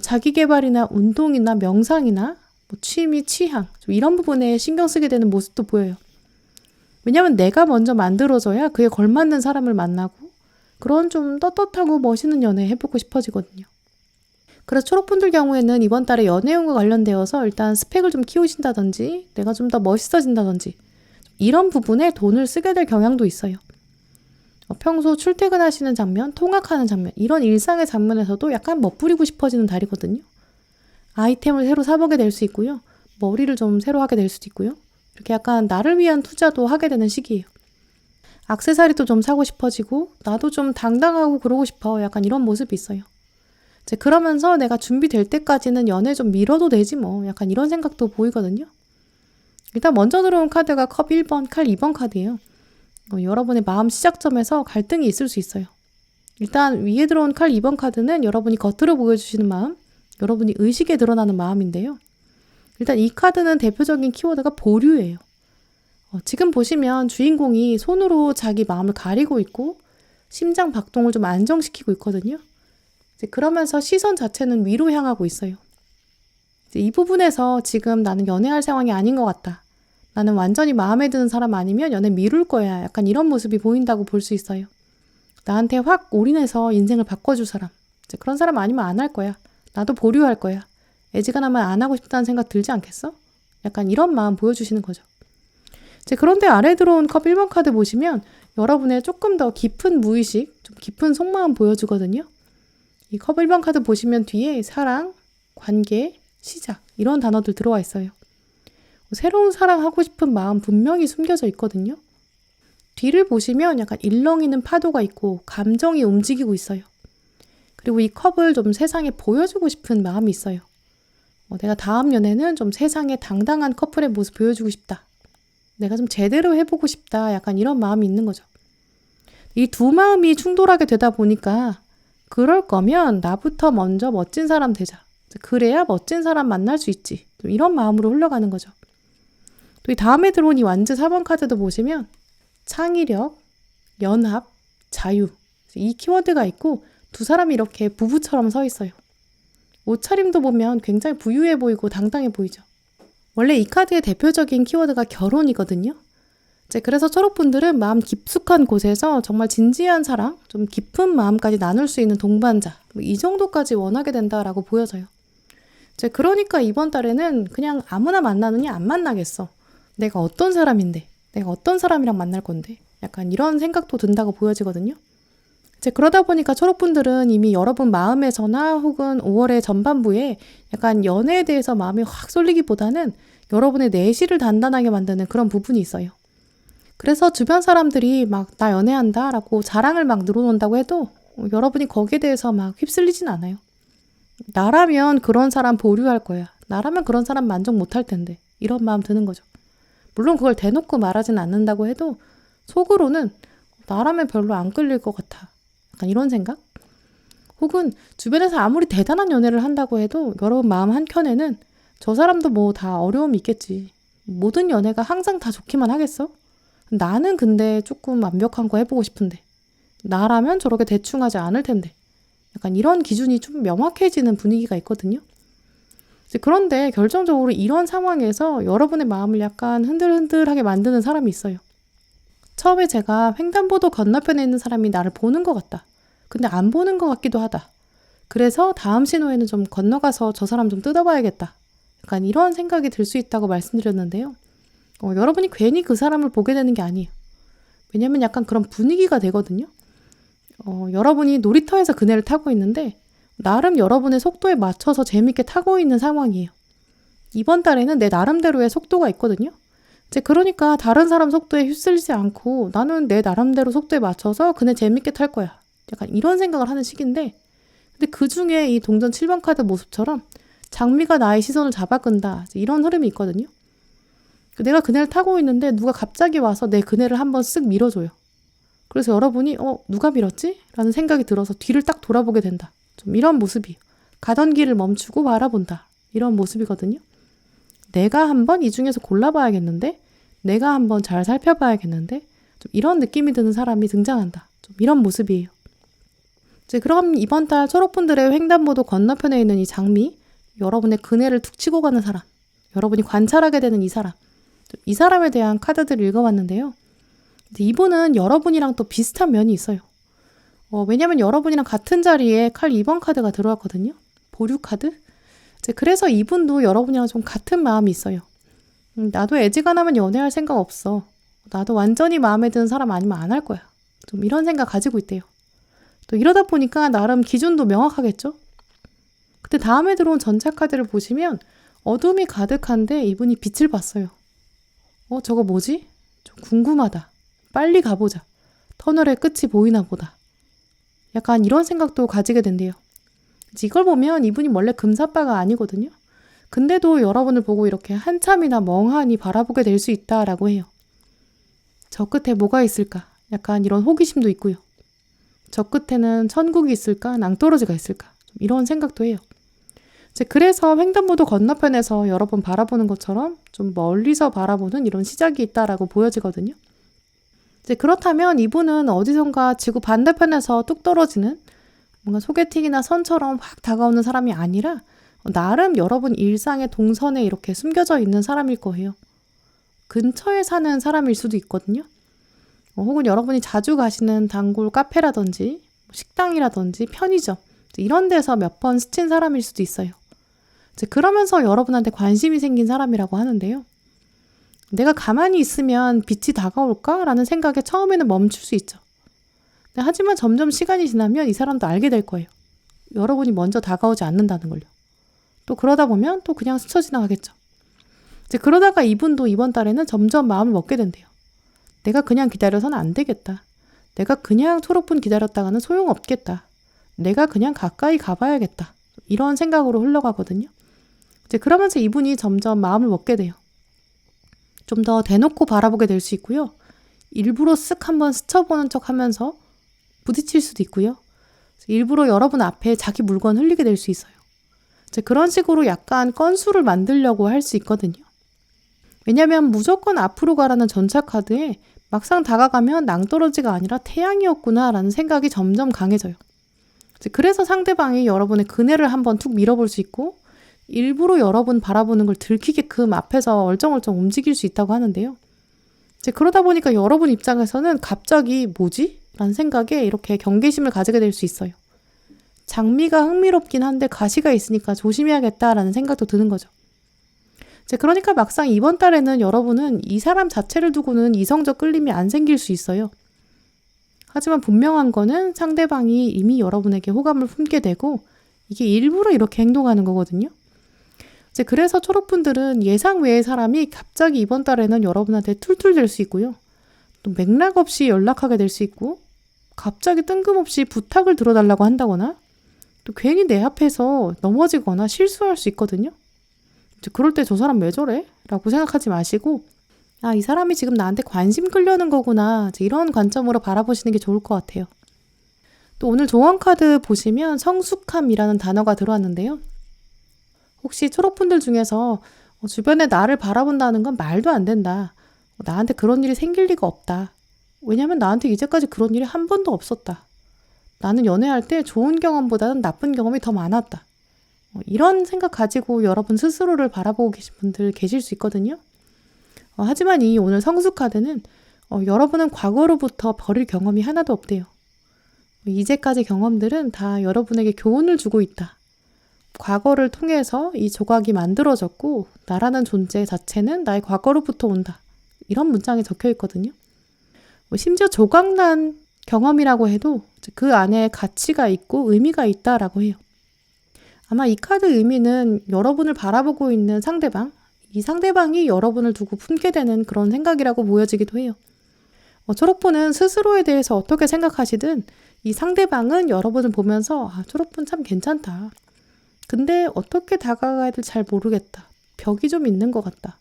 자기 개발이나 운동이나 명상이나 취미, 취향 이런 부분에 신경 쓰게 되는 모습도 보여요. 왜냐하면 내가 먼저 만들어져야 그에 걸맞는 사람을 만나고 그런 좀 떳떳하고 멋있는 연애 해보고 싶어지거든요. 그래서 초록분들 경우에는 이번 달에 연애운과 관련되어서 일단 스펙을 좀 키우신다든지 내가 좀 더 멋있어진다든지 이런 부분에 돈을 쓰게 될 경향도 있어요. 평소 출퇴근하시는 장면, 통학하는 장면 이런 일상의 장면에서도 약간 멋부리고 싶어지는 달이거든요. 아이템을 새로 사보게 될 수 있고요. 머리를 좀 새로 하게 될 수도 있고요. 이렇게 약간 나를 위한 투자도 하게 되는 시기예요. 액세서리도 좀 사고 싶어지고 나도 좀 당당하고 그러고 싶어 약간 이런 모습이 있어요. 그러면서 내가 준비될 때까지는 연애 좀 미뤄도 되지 뭐 약간 이런 생각도 보이거든요. 일단 먼저 들어온 카드가 컵 1번, 칼 2번 카드예요. 여러분의 마음 시작점에서 갈등이 있을 수 있어요. 일단 위에 들어온 칼 2번 카드는 여러분이 겉으로 보여주시는 마음, 여러분이 의식에 드러나는 마음인데요. 일단 이 카드는 대표적인 키워드가 보류예요. 지금 보시면 주인공이 손으로 자기 마음을 가리고 있고 심장 박동을 좀 안정시키고 있거든요. 그러면서 시선 자체는 위로 향하고 있어요. 이 부분에서 지금 나는 연애할 상황이 아닌 것 같다. 나는 완전히 마음에 드는 사람 아니면 연애 미룰 거야. 약간 이런 모습이 보인다고 볼 수 있어요. 나한테 확 올인해서 인생을 바꿔줄 사람. 그런 사람 아니면 안 할 거야. 나도 보류할 거야. 애지간하면 안 하고 싶다는 생각 들지 않겠어? 약간 이런 마음 보여주시는 거죠. 그런데 아래 들어온 컵 1번 카드 보시면 여러분의 조금 더 깊은 무의식, 좀 깊은 속마음 보여주거든요. 이 컵 1번 카드 보시면 뒤에 사랑, 관계, 시작 이런 단어들 들어와 있어요. 새로운 사랑하고 싶은 마음 분명히 숨겨져 있거든요. 뒤를 보시면 약간 일렁이는 파도가 있고 감정이 움직이고 있어요. 그리고 이 컵을 좀 세상에 보여주고 싶은 마음이 있어요. 내가 다음 연애는 좀 세상에 당당한 커플의 모습 보여주고 싶다. 내가 좀 제대로 해보고 싶다. 약간 이런 마음이 있는 거죠. 이 두 마음이 충돌하게 되다 보니까 그럴 거면 나부터 먼저 멋진 사람 되자. 그래야 멋진 사람 만날 수 있지. 좀 이런 마음으로 흘러가는 거죠. 또 이 다음에 들어온 이 완즈 4번 카드도 보시면 창의력, 연합, 자유 이 키워드가 있고 두 사람이 이렇게 부부처럼 서 있어요. 옷차림도 보면 굉장히 부유해 보이고 당당해 보이죠. 원래 이 카드의 대표적인 키워드가 결혼이거든요. 그래서 초록분들은 마음 깊숙한 곳에서 정말 진지한 사랑, 좀 깊은 마음까지 나눌 수 있는 동반자 이 정도까지 원하게 된다라고 보여져요. 그러니까 이번 달에는 그냥 아무나 만나느냐 안 만나겠어. 내가 어떤 사람인데, 내가 어떤 사람이랑 만날 건데 약간 이런 생각도 든다고 보여지거든요. 그러다 보니까 초록분들은 이미 여러분 마음에서나 혹은 5월의 전반부에 약간 연애에 대해서 마음이 확 쏠리기보다는 여러분의 내실을 단단하게 만드는 그런 부분이 있어요. 그래서 주변 사람들이 막 나 연애한다 라고 자랑을 막 늘어놓는다고 해도 여러분이 거기에 대해서 막 휩쓸리진 않아요. 나라면 그런 사람 보류할 거야. 나라면 그런 사람 만족 못할 텐데 이런 마음 드는 거죠. 물론 그걸 대놓고 말하진 않는다고 해도 속으로는 나라면 별로 안 끌릴 것 같아. 약간 이런 생각? 혹은 주변에서 아무리 대단한 연애를 한다고 해도 여러분 마음 한켠에는 저 사람도 뭐 다 어려움이 있겠지. 모든 연애가 항상 다 좋기만 하겠어? 나는 근데 조금 완벽한 거 해보고 싶은데 나라면 저렇게 대충 하지 않을 텐데 약간 이런 기준이 좀 명확해지는 분위기가 있거든요. 그런데 결정적으로 이런 상황에서 여러분의 마음을 약간 흔들흔들하게 만드는 사람이 있어요. 처음에 제가 횡단보도 건너편에 있는 사람이 나를 보는 것 같다. 근데 안 보는 것 같기도 하다. 그래서 다음 신호에는 좀 건너가서 저 사람 좀 뜯어봐야겠다. 약간 이런 생각이 들 수 있다고 말씀드렸는데요. 여러분이 괜히 그 사람을 보게 되는 게 아니에요. 왜냐면 약간 그런 분위기가 되거든요. 여러분이 놀이터에서 그네를 타고 있는데 나름 여러분의 속도에 맞춰서 재밌게 타고 있는 상황이에요. 이번 달에는 내 나름대로의 속도가 있거든요. 이제 그러니까 다른 사람 속도에 휩쓸리지 않고 나는 내 나름대로 속도에 맞춰서 그네 재밌게 탈 거야. 약간 이런 생각을 하는 시기인데, 근데 그 중에 이 동전 7번 카드 모습처럼 장미가 나의 시선을 잡아 끈다. 이런 흐름이 있거든요. 내가 그네를 타고 있는데 누가 갑자기 와서 내 그네를 한번 쓱 밀어줘요. 그래서 여러분이 누가 밀었지? 라는 생각이 들어서 뒤를 딱 돌아보게 된다. 좀 이런 모습이 가던 길을 멈추고 바라본다. 이런 모습이거든요. 내가 한번 이 중에서 골라봐야겠는데, 내가 한번 잘 살펴봐야겠는데, 좀 이런 느낌이 드는 사람이 등장한다. 좀 이런 모습이에요. 이제 그럼 이번 달 초록분들의 횡단보도 건너편에 있는 이 장미, 여러분의 그네를 툭 치고 가는 사람, 여러분이 관찰하게 되는 이 사람, 이 사람에 대한 카드들을 읽어봤는데요. 이분은 여러분이랑 또 비슷한 면이 있어요. 왜냐면 여러분이랑 같은 자리에 칼 2번 카드가 들어왔거든요. 보류 카드. 그래서 이분도 여러분이랑 좀 같은 마음이 있어요. 나도 애지간하면 연애할 생각 없어. 나도 완전히 마음에 드는 사람 아니면 안 할 거야. 좀 이런 생각 가지고 있대요. 또 이러다 보니까 나름 기준도 명확하겠죠? 근데 다음에 들어온 전차 카드를 보시면 어둠이 가득한데 이분이 빛을 봤어요. 저거 뭐지? 좀 궁금하다. 빨리 가보자. 터널의 끝이 보이나 보다. 약간 이런 생각도 가지게 된대요. 이걸 보면 이분이 원래 금사빠가 아니거든요. 근데도 여러분을 보고 이렇게 한참이나 멍하니 바라보게 될 수 있다라고 해요. 저 끝에 뭐가 있을까? 약간 이런 호기심도 있고요. 저 끝에는 천국이 있을까? 낭떠러지가 있을까? 좀 이런 생각도 해요. 그래서 횡단보도 건너편에서 여러 번 바라보는 것처럼 좀 멀리서 바라보는 이런 시작이 있다라고 보여지거든요. 그렇다면 이분은 어디선가 지구 반대편에서 뚝 떨어지는 뭔가 소개팅이나 선처럼 확 다가오는 사람이 아니라 나름 여러분 일상의 동선에 이렇게 숨겨져 있는 사람일 거예요. 근처에 사는 사람일 수도 있거든요. 혹은 여러분이 자주 가시는 단골 카페라든지 식당이라든지 편의점 이런 데서 몇 번 스친 사람일 수도 있어요. 그러면서 여러분한테 관심이 생긴 사람이라고 하는데요. 내가 가만히 있으면 빛이 다가올까? 라는 생각에 처음에는 멈출 수 있죠. 하지만 점점 시간이 지나면 이 사람도 알게 될 거예요. 여러분이 먼저 다가오지 않는다는 걸요. 또 그러다 보면 또 그냥 스쳐 지나가겠죠. 그러다가 이분도 이번 달에는 점점 마음을 먹게 된대요. 내가 그냥 기다려서는 안 되겠다. 내가 그냥 초록분 기다렸다가는 소용없겠다. 내가 그냥 가까이 가봐야겠다. 이런 생각으로 흘러가거든요. 그러면서 이분이 점점 마음을 먹게 돼요. 좀 더 대놓고 바라보게 될 수 있고요. 일부러 쓱 한번 스쳐보는 척 하면서 부딪힐 수도 있고요. 일부러 여러분 앞에 자기 물건 흘리게 될 수 있어요. 그런 식으로 약간 건수를 만들려고 할 수 있거든요. 왜냐면 무조건 앞으로 가라는 전차 카드에 막상 다가가면 낭떠러지가 아니라 태양이었구나 라는 생각이 점점 강해져요. 그래서 상대방이 여러분의 그네를 한번 툭 밀어볼 수 있고 일부러 여러분 바라보는 걸 들키게끔 앞에서 얼쩡얼쩡 움직일 수 있다고 하는데요. 그러다 보니까 여러분 입장에서는 갑자기 뭐지? 라는 생각에 이렇게 경계심을 가지게 될 수 있어요. 장미가 흥미롭긴 한데 가시가 있으니까 조심해야겠다라는 생각도 드는 거죠. 그러니까 막상 이번 달에는 여러분은 이 사람 자체를 두고는 이성적 끌림이 안 생길 수 있어요. 하지만 분명한 거는 상대방이 이미 여러분에게 호감을 품게 되고 이게 일부러 이렇게 행동하는 거거든요. 그래서 초록분들은 예상 외의 사람이 갑자기 이번 달에는 여러분한테 툴툴 될 수 있고요. 또 맥락 없이 연락하게 될 수 있고 갑자기 뜬금없이 부탁을 들어달라고 한다거나 또 괜히 내 앞에서 넘어지거나 실수할 수 있거든요. 그럴 때 저 사람 왜 저래? 라고 생각하지 마시고 이 사람이 지금 나한테 관심 끌려는 거구나. 이런 관점으로 바라보시는 게 좋을 것 같아요. 또 오늘 조언 카드 보시면 성숙함이라는 단어가 들어왔는데요. 혹시 초록분들 중에서 주변에 나를 바라본다는 건 말도 안 된다. 나한테 그런 일이 생길 리가 없다. 왜냐면 나한테 이제까지 그런 일이 한 번도 없었다. 나는 연애할 때 좋은 경험보다는 나쁜 경험이 더 많았다. 이런 생각 가지고 여러분 스스로를 바라보고 계신 분들 계실 수 있거든요. 하지만 이 오늘 성숙 카드는 여러분은 과거로부터 버릴 경험이 하나도 없대요. 이제까지 경험들은 다 여러분에게 교훈을 주고 있다. 과거를 통해서 이 조각이 만들어졌고 나라는 존재 자체는 나의 과거로부터 온다. 이런 문장이 적혀 있거든요. 심지어 조각난 경험이라고 해도 그 안에 가치가 있고 의미가 있다라고 해요. 아마 이 카드 의미는 여러분을 바라보고 있는 상대방, 이 상대방이 여러분을 두고 품게 되는 그런 생각이라고 보여지기도 해요. 초록분은 스스로에 대해서 어떻게 생각하시든 이 상대방은 여러분을 보면서 초록분 참 괜찮다. 근데 어떻게 다가가야 될지 잘 모르겠다. 벽이 좀 있는 것 같다.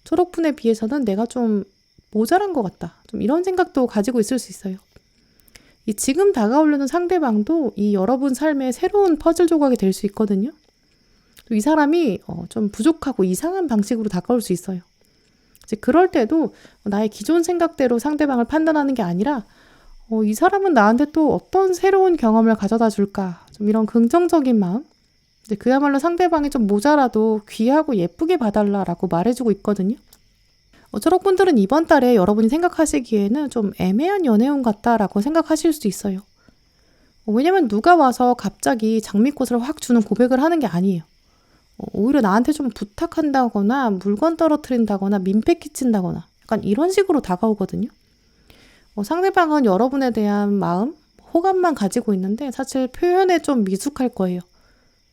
초록분에 비해서는 내가 좀 모자란 것 같다. 좀 이런 생각도 가지고 있을 수 있어요. 이 지금 다가오려는 상대방도 이 여러분 삶의 새로운 퍼즐 조각이 될 수 있거든요. 또 이 사람이 좀 부족하고 이상한 방식으로 다가올 수 있어요. 이제 그럴 때도 나의 기존 생각대로 상대방을 판단하는 게 아니라 이 사람은 나한테 또 어떤 새로운 경험을 가져다 줄까? 좀 이런 긍정적인 마음? 이제 그야말로 상대방이 좀 모자라도 귀하고 예쁘게 봐달라라고 말해주고 있거든요. 초록분들은 이번 달에 여러분이 생각하시기에는 좀 애매한 연애운 같다라고 생각하실 수도 있어요. 왜냐면 누가 와서 갑자기 장미꽃을 확 주는 고백을 하는 게 아니에요. 오히려 나한테 좀 부탁한다거나 물건 떨어뜨린다거나 민폐 끼친다거나 약간 이런 식으로 다가오거든요. 상대방은 여러분에 대한 마음, 호감만 가지고 있는데 사실 표현에 좀 미숙할 거예요.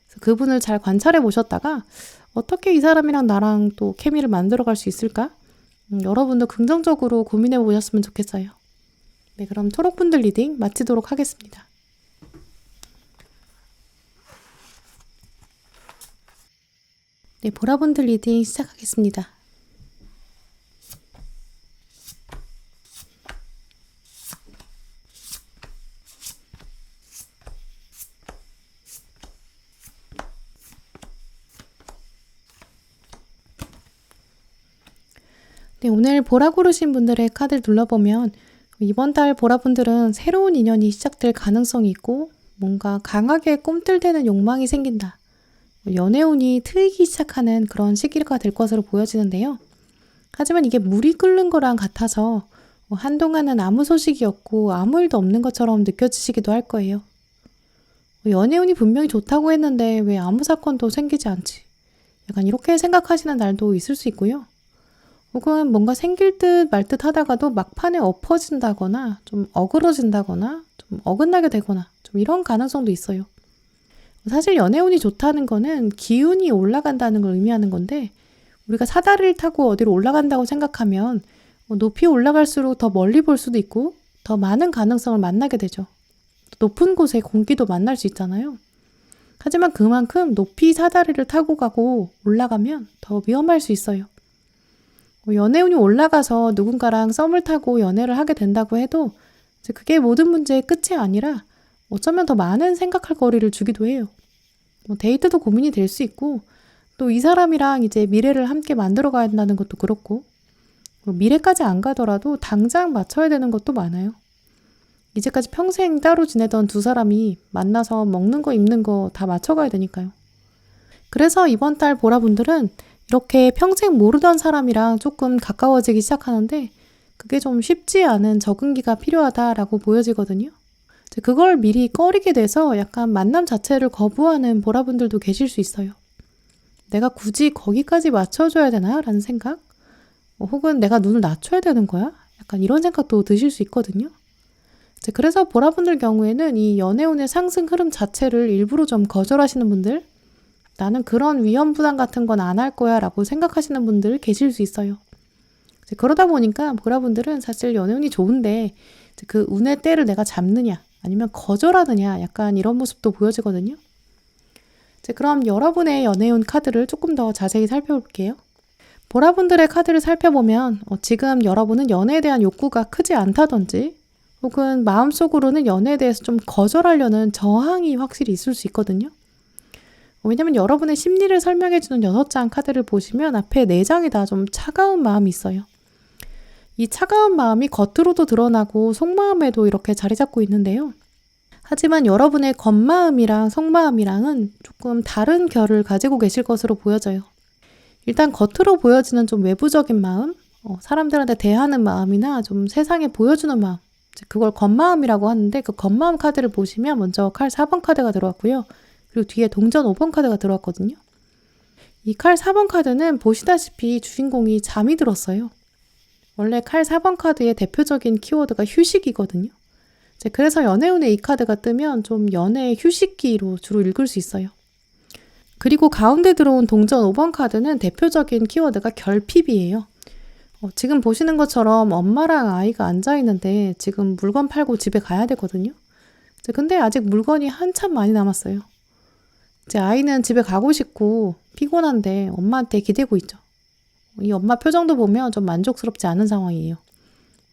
그래서 그분을 잘 관찰해 보셨다가 어떻게 이 사람이랑 나랑 또 케미를 만들어갈 수 있을까? 여러분도 긍정적으로 고민해 보셨으면 좋겠어요. 네, 그럼 초록분들 리딩 마치도록 하겠습니다. 네, 보라분들 리딩 시작하겠습니다. 네, 오늘 보라 고르신 분들의 카드를 눌러보면 이번 달 보라분들은 새로운 인연이 시작될 가능성이 있고 뭔가 강하게 꿈틀대는 욕망이 생긴다. 연애운이 트이기 시작하는 그런 시기가 될 것으로 보여지는데요. 하지만 이게 물이 끓는 거랑 같아서 한동안은 아무 소식이 없고 아무 일도 없는 것처럼 느껴지시기도 할 거예요. 연애운이 분명히 좋다고 했는데 왜 아무 사건도 생기지 않지? 약간 이렇게 생각하시는 날도 있을 수 있고요. 혹은 뭔가 생길 듯 말 듯 하다가도 막판에 엎어진다거나 좀 어그러진다거나 좀 어긋나게 되거나 좀 이런 가능성도 있어요. 사실 연애운이 좋다는 거는 기운이 올라간다는 걸 의미하는 건데 우리가 사다리를 타고 어디로 올라간다고 생각하면 높이 올라갈수록 더 멀리 볼 수도 있고 더 많은 가능성을 만나게 되죠. 높은 곳에 공기도 만날 수 있잖아요. 하지만 그만큼 높이 사다리를 타고 가고 올라가면 더 위험할 수 있어요. 연애운이 올라가서 누군가랑 썸을 타고 연애를 하게 된다고 해도 그게 모든 문제의 끝이 아니라 어쩌면 더 많은 생각할 거리를 주기도 해요. 데이트도 고민이 될 수 있고 또 이 사람이랑 이제 미래를 함께 만들어 가야 한다는 것도 그렇고 미래까지 안 가더라도 당장 맞춰야 되는 것도 많아요. 이제까지 평생 따로 지내던 두 사람이 만나서 먹는 거 입는 거 다 맞춰가야 되니까요. 그래서 이번 달 보라분들은 이렇게 평생 모르던 사람이랑 조금 가까워지기 시작하는데 그게 좀 쉽지 않은 적응기가 필요하다라고 보여지거든요. 그걸 미리 꺼리게 돼서 약간 만남 자체를 거부하는 보라분들도 계실 수 있어요. 내가 굳이 거기까지 맞춰줘야 되나? 라는 생각? 혹은 내가 눈을 낮춰야 되는 거야? 약간 이런 생각도 드실 수 있거든요. 그래서 보라분들 경우에는 이 연애운의 상승 흐름 자체를 일부러 좀 거절하시는 분들, 나는 그런 위험 부담 같은 건 안 할 거야 라고 생각하시는 분들 계실 수 있어요. 그러다 보니까 보라분들은 사실 연애운이 좋은데 그 운의 때를 내가 잡느냐 아니면 거절하느냐 약간 이런 모습도 보여지거든요. 그럼 여러분의 연애운 카드를 조금 더 자세히 살펴볼게요. 보라분들의 카드를 살펴보면 지금 여러분은 연애에 대한 욕구가 크지 않다든지 혹은 마음속으로는 연애에 대해서 좀 거절하려는 저항이 확실히 있을 수 있거든요. 왜냐면 여러분의 심리를 설명해주는 6장 카드를 보시면 앞에 4장이 다 좀 차가운 마음이 있어요. 이 차가운 마음이 겉으로도 드러나고 속마음에도 이렇게 자리 잡고 있는데요. 하지만 여러분의 겉마음이랑 속마음이랑은 조금 다른 결을 가지고 계실 것으로 보여져요. 일단 겉으로 보여지는 좀 외부적인 마음, 사람들한테 대하는 마음이나 좀 세상에 보여주는 마음, 그걸 겉마음이라고 하는데 그 겉마음 카드를 보시면 먼저 칼 4번 카드가 들어왔고요. 그리고 뒤에 동전 5번 카드가 들어왔거든요. 이 칼 4번 카드는 보시다시피 주인공이 잠이 들었어요. 원래 칼 4번 카드의 대표적인 키워드가 휴식이거든요. 그래서 연애운에 이 카드가 뜨면 좀 연애의 휴식기로 주로 읽을 수 있어요. 그리고 가운데 들어온 동전 5번 카드는 대표적인 키워드가 결핍이에요. 지금 보시는 것처럼 엄마랑 아이가 앉아있는데 지금 물건 팔고 집에 가야 되거든요. 근데 아직 물건이 한참 많이 남았어요. 제 아이는 집에 가고 싶고 피곤한데 엄마한테 기대고 있죠. 이 엄마 표정도 보면 좀 만족스럽지 않은 상황이에요.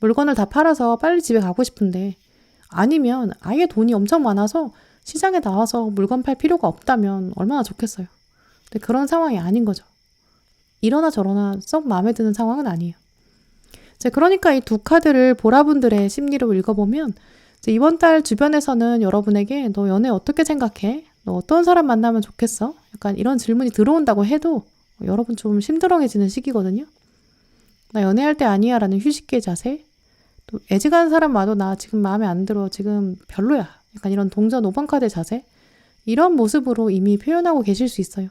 물건을 다 팔아서 빨리 집에 가고 싶은데, 아니면 아예 돈이 엄청 많아서 시장에 나와서 물건 팔 필요가 없다면 얼마나 좋겠어요. 근데 그런 상황이 아닌 거죠. 이러나 저러나 썩 마음에 드는 상황은 아니에요. 그러니까 이 두 카드를 보라분들의 심리로 읽어보면, 이번 달 주변에서는 여러분에게 너 연애 어떻게 생각해? 너 어떤 사람 만나면 좋겠어? 약간 이런 질문이 들어온다고 해도 여러분 좀 심드렁해지는 시기거든요. 나 연애할 때 아니야 라는 휴식기의 자세, 또 애지간한 사람 와도 나 지금 마음에 안 들어, 지금 별로야, 약간 이런 동전 5번 카드의 자세, 이런 모습으로 이미 표현하고 계실 수 있어요.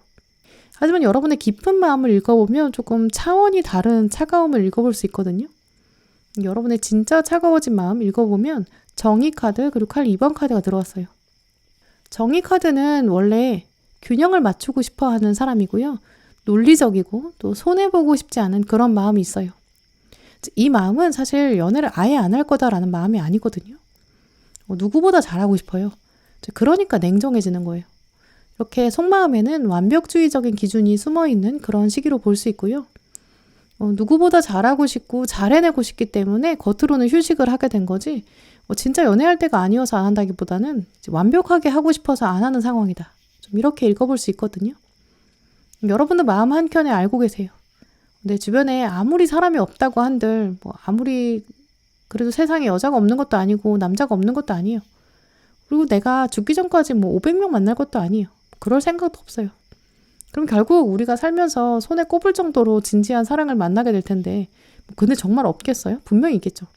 하지만 여러분의 깊은 마음을 읽어보면 조금 차원이 다른 차가움을 읽어볼 수 있거든요. 여러분의 진짜 차가워진 마음 읽어보면 정의 카드 그리고 칼 2번 카드가 들어왔어요. 정의 카드는 원래 균형을 맞추고 싶어 하는 사람이고요. 논리적이고 또 손해보고 싶지 않은 그런 마음이 있어요. 이 마음은 사실 연애를 아예 안 할 거다라는 마음이 아니거든요. 누구보다 잘하고 싶어요. 그러니까 냉정해지는 거예요. 이렇게 속마음에는 완벽주의적인 기준이 숨어있는 그런 시기로 볼 수 있고요. 누구보다 잘하고 싶고 잘해내고 싶기 때문에 겉으로는 휴식을 하게 된 거지, 진짜 연애할 때가 아니어서 안 한다기보다는 완벽하게 하고 싶어서 안 하는 상황이다. 좀 이렇게 읽어볼 수 있거든요. 여러분도 마음 한켠에 알고 계세요. 내 주변에 아무리 사람이 없다고 한들, 아무리 그래도 세상에 여자가 없는 것도 아니고 남자가 없는 것도 아니에요. 그리고 내가 죽기 전까지 500명 만날 것도 아니에요. 그럴 생각도 없어요. 그럼 결국 우리가 살면서 손에 꼽을 정도로 진지한 사랑을 만나게 될 텐데, 근데 정말 없겠어요? 분명히 있겠죠.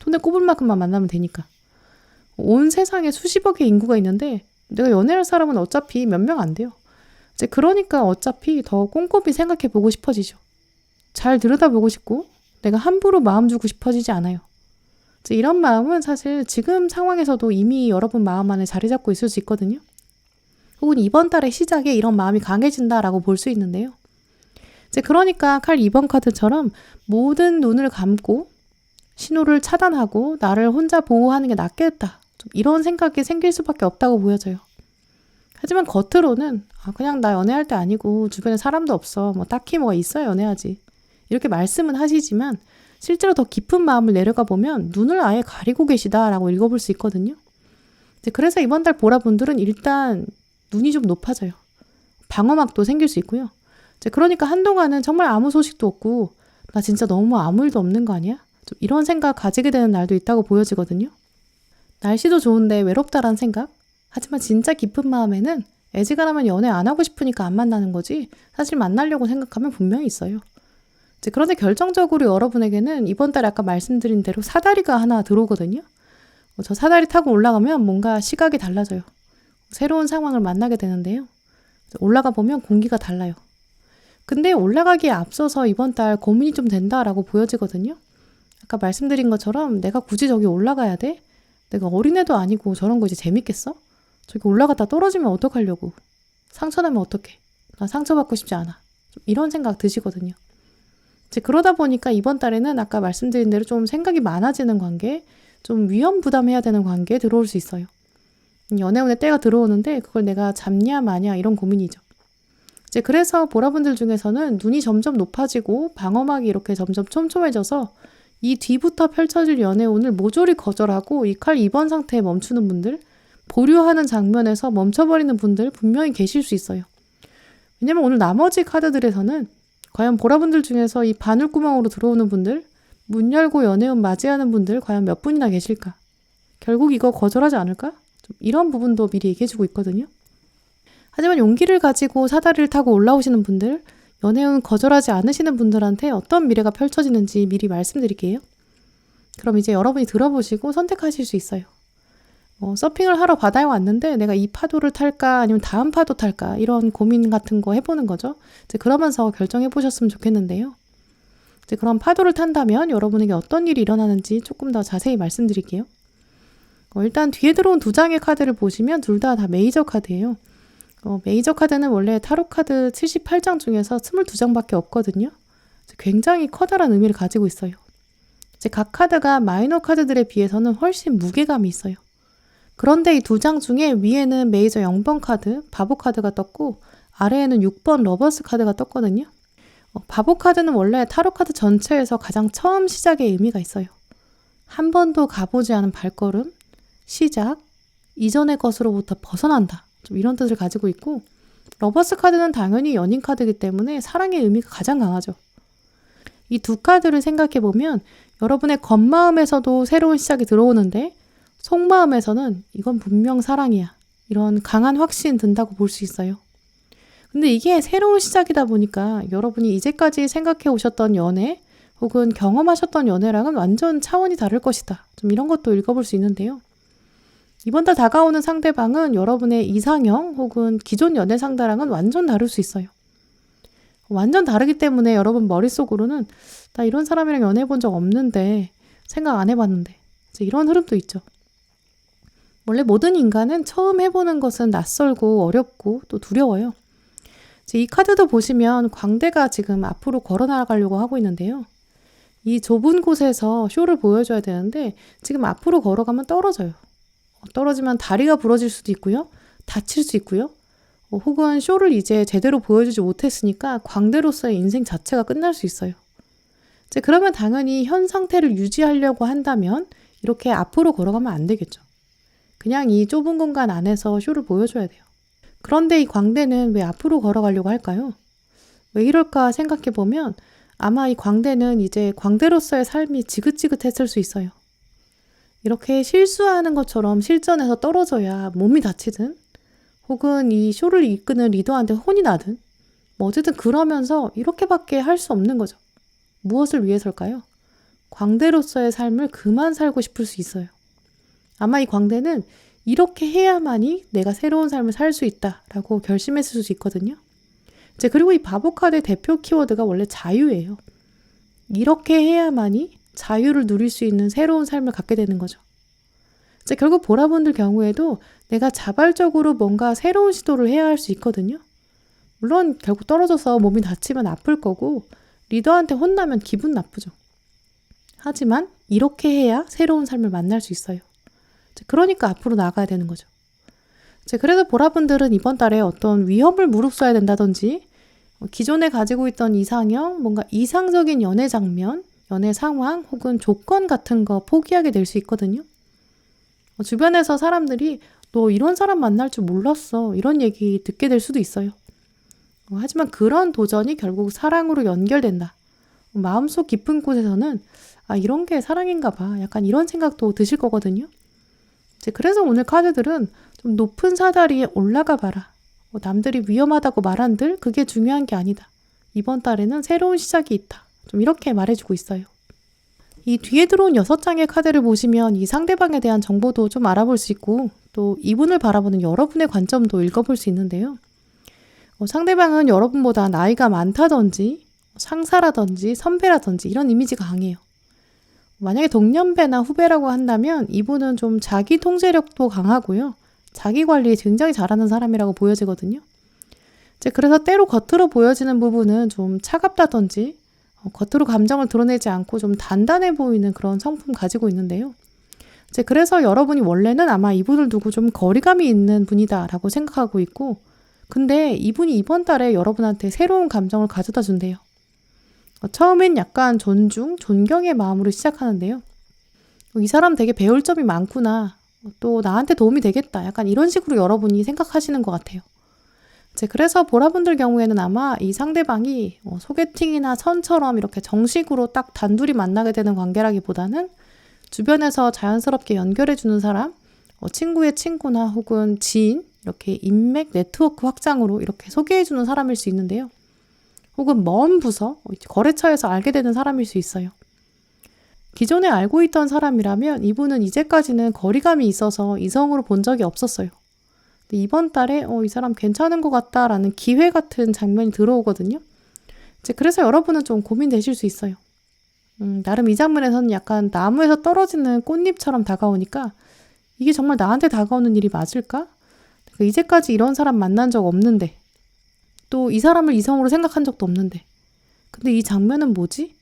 손에 꼽을 만큼만 만나면 되니까. 온 세상에 수십억의 인구가 있는데 내가 연애할 사람은 어차피 몇 명 안 돼요. 그러니까 어차피 더 꼼꼼히 생각해 보고 싶어지죠. 잘 들여다보고 싶고 내가 함부로 마음 주고 싶어지지 않아요. 이런 마음은 사실 지금 상황에서도 이미 여러분 마음 안에 자리 잡고 있을 수 있거든요. 혹은 이번 달의 시작에 이런 마음이 강해진다라고 볼 수 있는데요. 그러니까 칼 2번 카드처럼 모든 눈을 감고 신호를 차단하고 나를 혼자 보호하는 게 낫겠다, 좀 이런 생각이 생길 수밖에 없다고 보여져요. 하지만 겉으로는 그냥 나 연애할 때 아니고 주변에 사람도 없어, 딱히 뭐가 있어야 연애하지, 이렇게 말씀은 하시지만 실제로 더 깊은 마음을 내려가 보면 눈을 아예 가리고 계시다라고 읽어볼 수 있거든요. 그래서 이번 달 보라분들은 일단 눈이 좀 높아져요. 방어막도 생길 수 있고요. 그러니까 한동안은 정말 아무 소식도 없고 나 진짜 너무 아무 일도 없는 거 아니야? 좀 이런 생각 가지게 되는 날도 있다고 보여지거든요. 날씨도 좋은데 외롭다란 생각? 하지만 진짜 깊은 마음에는 애지간하면 연애 안 하고 싶으니까 안 만나는 거지, 사실 만나려고 생각하면 분명히 있어요. 그런데 결정적으로 여러분에게는 이번 달에 아까 말씀드린 대로 사다리가 하나 들어오거든요. 저 사다리 타고 올라가면 뭔가 시각이 달라져요. 새로운 상황을 만나게 되는데요. 올라가 보면 공기가 달라요. 근데 올라가기에 앞서서 이번 달 고민이 좀 된다라고 보여지거든요. 아까 말씀드린 것처럼 내가 굳이 저기 올라가야 돼? 내가 어린애도 아니고 저런 거 이제 재밌겠어? 저기 올라갔다 떨어지면 어떡하려고? 상처나면 어떡해? 나 상처받고 싶지 않아. 좀 이런 생각 드시거든요. 그러다 보니까 이번 달에는 아까 말씀드린 대로 좀 생각이 많아지는 관계, 좀 위험 부담해야 되는 관계에 들어올 수 있어요. 연애운의 때가 들어오는데 그걸 내가 잡냐 마냐 이런 고민이죠. 그래서 보라분들 중에서는 눈이 점점 높아지고 방어막이 이렇게 점점 촘촘해져서 이 뒤부터 펼쳐질 연애운을 모조리 거절하고 이 칼 2번 상태에 멈추는 분들, 보류하는 장면에서 멈춰버리는 분들 분명히 계실 수 있어요. 왜냐면 오늘 나머지 카드들에서는 과연 보라분들 중에서 이 바늘구멍으로 들어오는 분들, 문 열고 연애운 맞이하는 분들 과연 몇 분이나 계실까? 결국 이거 거절하지 않을까? 좀 이런 부분도 미리 얘기해주고 있거든요. 하지만 용기를 가지고 사다리를 타고 올라오시는 분들, 연애운 거절하지 않으시는 분들한테 어떤 미래가 펼쳐지는지 미리 말씀드릴게요. 그럼 이제 여러분이 들어보시고 선택하실 수 있어요. 서핑을 하러 바다에 왔는데 내가 이 파도를 탈까 아니면 다음 파도 탈까, 이런 고민 같은 거 해보는 거죠. 그러면서 결정해 보셨으면 좋겠는데요. 그럼 파도를 탄다면 여러분에게 어떤 일이 일어나는지 조금 더 자세히 말씀드릴게요. 일단 뒤에 들어온 두 장의 카드를 보시면 둘 다 메이저 카드예요. 메이저 카드는 원래 타로 카드 78장 중에서 22장밖에 없거든요. 굉장히 커다란 의미를 가지고 있어요. 이제 각 카드가 마이너 카드들에 비해서는 훨씬 무게감이 있어요. 그런데 이 2장 중에 위에는 메이저 0번 카드, 바보 카드가 떴고 아래에는 6번 러버스 카드가 떴거든요. 바보 카드는 원래 타로 카드 전체에서 가장 처음 시작의 의미가 있어요. 한 번도 가보지 않은 발걸음, 시작, 이전의 것으로부터 벗어난다. 좀 이런 뜻을 가지고 있고, 러버스 카드는 당연히 연인 카드이기 때문에 사랑의 의미가 가장 강하죠. 이 두 카드를 생각해보면 여러분의 겉마음에서도 새로운 시작이 들어오는데 속마음에서는 이건 분명 사랑이야. 이런 강한 확신 든다고 볼 수 있어요. 근데 이게 새로운 시작이다 보니까 여러분이 이제까지 생각해 오셨던 연애 혹은 경험하셨던 연애랑은 완전 차원이 다를 것이다. 좀 이런 것도 읽어볼 수 있는데요. 이번 달 다가오는 상대방은 여러분의 이상형 혹은 기존 연애 상대랑은 완전 다를 수 있어요. 완전 다르기 때문에 여러분 머릿속으로는 나 이런 사람이랑 연애해 본 적 없는데 생각 안 해봤는데 이런 흐름도 있죠. 원래 모든 인간은 처음 해보는 것은 낯설고 어렵고 또 두려워요. 이 카드도 보시면 광대가 지금 앞으로 걸어 나가려고 하고 있는데요. 이 좁은 곳에서 쇼를 보여줘야 되는데 지금 앞으로 걸어가면 떨어져요. 떨어지면 다리가 부러질 수도 있고요. 다칠 수 있고요. 혹은 쇼를 이제 제대로 보여주지 못했으니까 광대로서의 인생 자체가 끝날 수 있어요. 이제 그러면 당연히 현 상태를 유지하려고 한다면 이렇게 앞으로 걸어가면 안 되겠죠. 그냥 이 좁은 공간 안에서 쇼를 보여줘야 돼요. 그런데 이 광대는 왜 앞으로 걸어가려고 할까요? 왜 이럴까 생각해보면 아마 이 광대는 이제 광대로서의 삶이 지긋지긋했을 수 있어요. 이렇게 실수하는 것처럼 실전에서 떨어져야 몸이 다치든 혹은 이 쇼를 이끄는 리더한테 혼이 나든 어쨌든 그러면서 이렇게밖에 할 수 없는 거죠. 무엇을 위해서일까요? 광대로서의 삶을 그만 살고 싶을 수 있어요. 아마 이 광대는 이렇게 해야만이 내가 새로운 삶을 살 수 있다라고 결심했을 수 있거든요. 이제 그리고 이 바보 카드의 대표 키워드가 원래 자유예요. 이렇게 해야만이 자유를 누릴 수 있는 새로운 삶을 갖게 되는 거죠. 이제 결국 보라분들 경우에도 내가 자발적으로 뭔가 새로운 시도를 해야 할 수 있거든요. 물론 결국 떨어져서 몸이 다치면 아플 거고 리더한테 혼나면 기분 나쁘죠. 하지만 이렇게 해야 새로운 삶을 만날 수 있어요. 그러니까 앞으로 나가야 되는 거죠. 그래서 보라분들은 이번 달에 어떤 위험을 무릅써야 된다든지 기존에 가지고 있던 이상형, 뭔가 이상적인 연애 장면, 연애 상황 혹은 조건 같은 거 포기하게 될 수 있거든요. 주변에서 사람들이 너 이런 사람 만날 줄 몰랐어. 이런 얘기 듣게 될 수도 있어요. 하지만 그런 도전이 결국 사랑으로 연결된다. 마음속 깊은 곳에서는 이런 게 사랑인가 봐. 약간 이런 생각도 드실 거거든요. 그래서 오늘 카드들은 좀 높은 사다리에 올라가 봐라. 남들이 위험하다고 말한들 그게 중요한 게 아니다. 이번 달에는 새로운 시작이 있다. 좀 이렇게 말해주고 있어요. 이 뒤에 들어온 6장의 카드를 보시면 이 상대방에 대한 정보도 좀 알아볼 수 있고 또 이분을 바라보는 여러분의 관점도 읽어볼 수 있는데요. 상대방은 여러분보다 나이가 많다든지 상사라든지 선배라든지 이런 이미지가 강해요. 만약에 동년배나 후배라고 한다면 이분은 좀 자기 통제력도 강하고요. 자기 관리 굉장히 잘하는 사람이라고 보여지거든요. 그래서 때로 겉으로 보여지는 부분은 좀 차갑다든지 겉으로 감정을 드러내지 않고 좀 단단해 보이는 그런 성품 가지고 있는데요. 그래서 여러분이 원래는 아마 이분을 두고 좀 거리감이 있는 분이다라고 생각하고 있고 근데 이분이 이번 달에 여러분한테 새로운 감정을 가져다 준대요. 처음엔 약간 존중, 존경의 마음으로 시작하는데요. 이 사람 되게 배울 점이 많구나. 또 나한테 도움이 되겠다. 약간 이런 식으로 여러분이 생각하시는 것 같아요. 그래서 보라분들 경우에는 아마 이 상대방이 소개팅이나 선처럼 이렇게 정식으로 딱 단둘이 만나게 되는 관계라기보다는 주변에서 자연스럽게 연결해주는 사람, 친구의 친구나 혹은 지인, 이렇게 인맥 네트워크 확장으로 이렇게 소개해주는 사람일 수 있는데요. 혹은 먼 부서, 거래처에서 알게 되는 사람일 수 있어요. 기존에 알고 있던 사람이라면 이분은 이제까지는 거리감이 있어서 이성으로 본 적이 없었어요. 근데 이번 달에 이 사람 괜찮은 것 같다라는 기회 같은 장면이 들어오거든요. 그래서 여러분은 좀 고민되실 수 있어요. 나름 이 장면에서는 약간 나무에서 떨어지는 꽃잎처럼 다가오니까 이게 정말 나한테 다가오는 일이 맞을까? 이제까지 이런 사람 만난 적 없는데, 또 이 사람을 이성으로 생각한 적도 없는데, 근데 이 장면은 뭐지?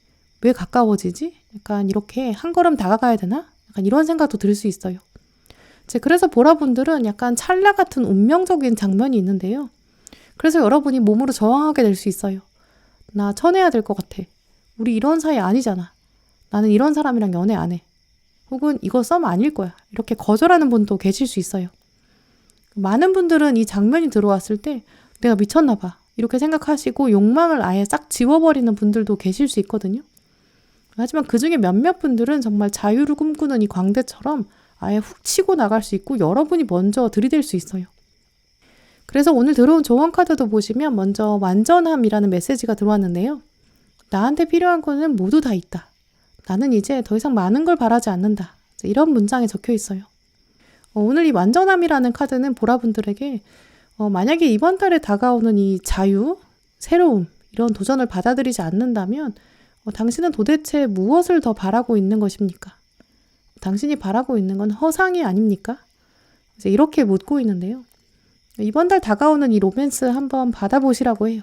왜 가까워지지? 약간 이렇게 한 걸음 다가가야 되나? 약간 이런 생각도 들 수 있어요. 그래서 보라분들은 약간 찰나 같은 운명적인 장면이 있는데요. 그래서 여러분이 몸으로 저항하게 될 수 있어요. 나 쳐내야 될 것 같아. 우리 이런 사이 아니잖아. 나는 이런 사람이랑 연애 안 해. 혹은 이거 썸 아닐 거야. 이렇게 거절하는 분도 계실 수 있어요. 많은 분들은 이 장면이 들어왔을 때 내가 미쳤나 봐. 이렇게 생각하시고 욕망을 아예 싹 지워버리는 분들도 계실 수 있거든요. 하지만 그 중에 몇몇 분들은 정말 자유를 꿈꾸는 이 광대처럼 아예 훅 치고 나갈 수 있고 여러분이 먼저 들이댈 수 있어요. 그래서 오늘 들어온 조언 카드도 보시면 먼저 완전함이라는 메시지가 들어왔는데요. 나한테 필요한 거는 모두 다 있다. 나는 이제 더 이상 많은 걸 바라지 않는다. 이런 문장이 적혀 있어요. 오늘 이 완전함이라는 카드는 보라분들에게 만약에 이번 달에 다가오는 이 자유, 새로움, 이런 도전을 받아들이지 않는다면 당신은 도대체 무엇을 더 바라고 있는 것입니까? 당신이 바라고 있는 건 허상이 아닙니까? 이제 이렇게 묻고 있는데요. 이번 달 다가오는 이 로맨스 한번 받아보시라고 해요.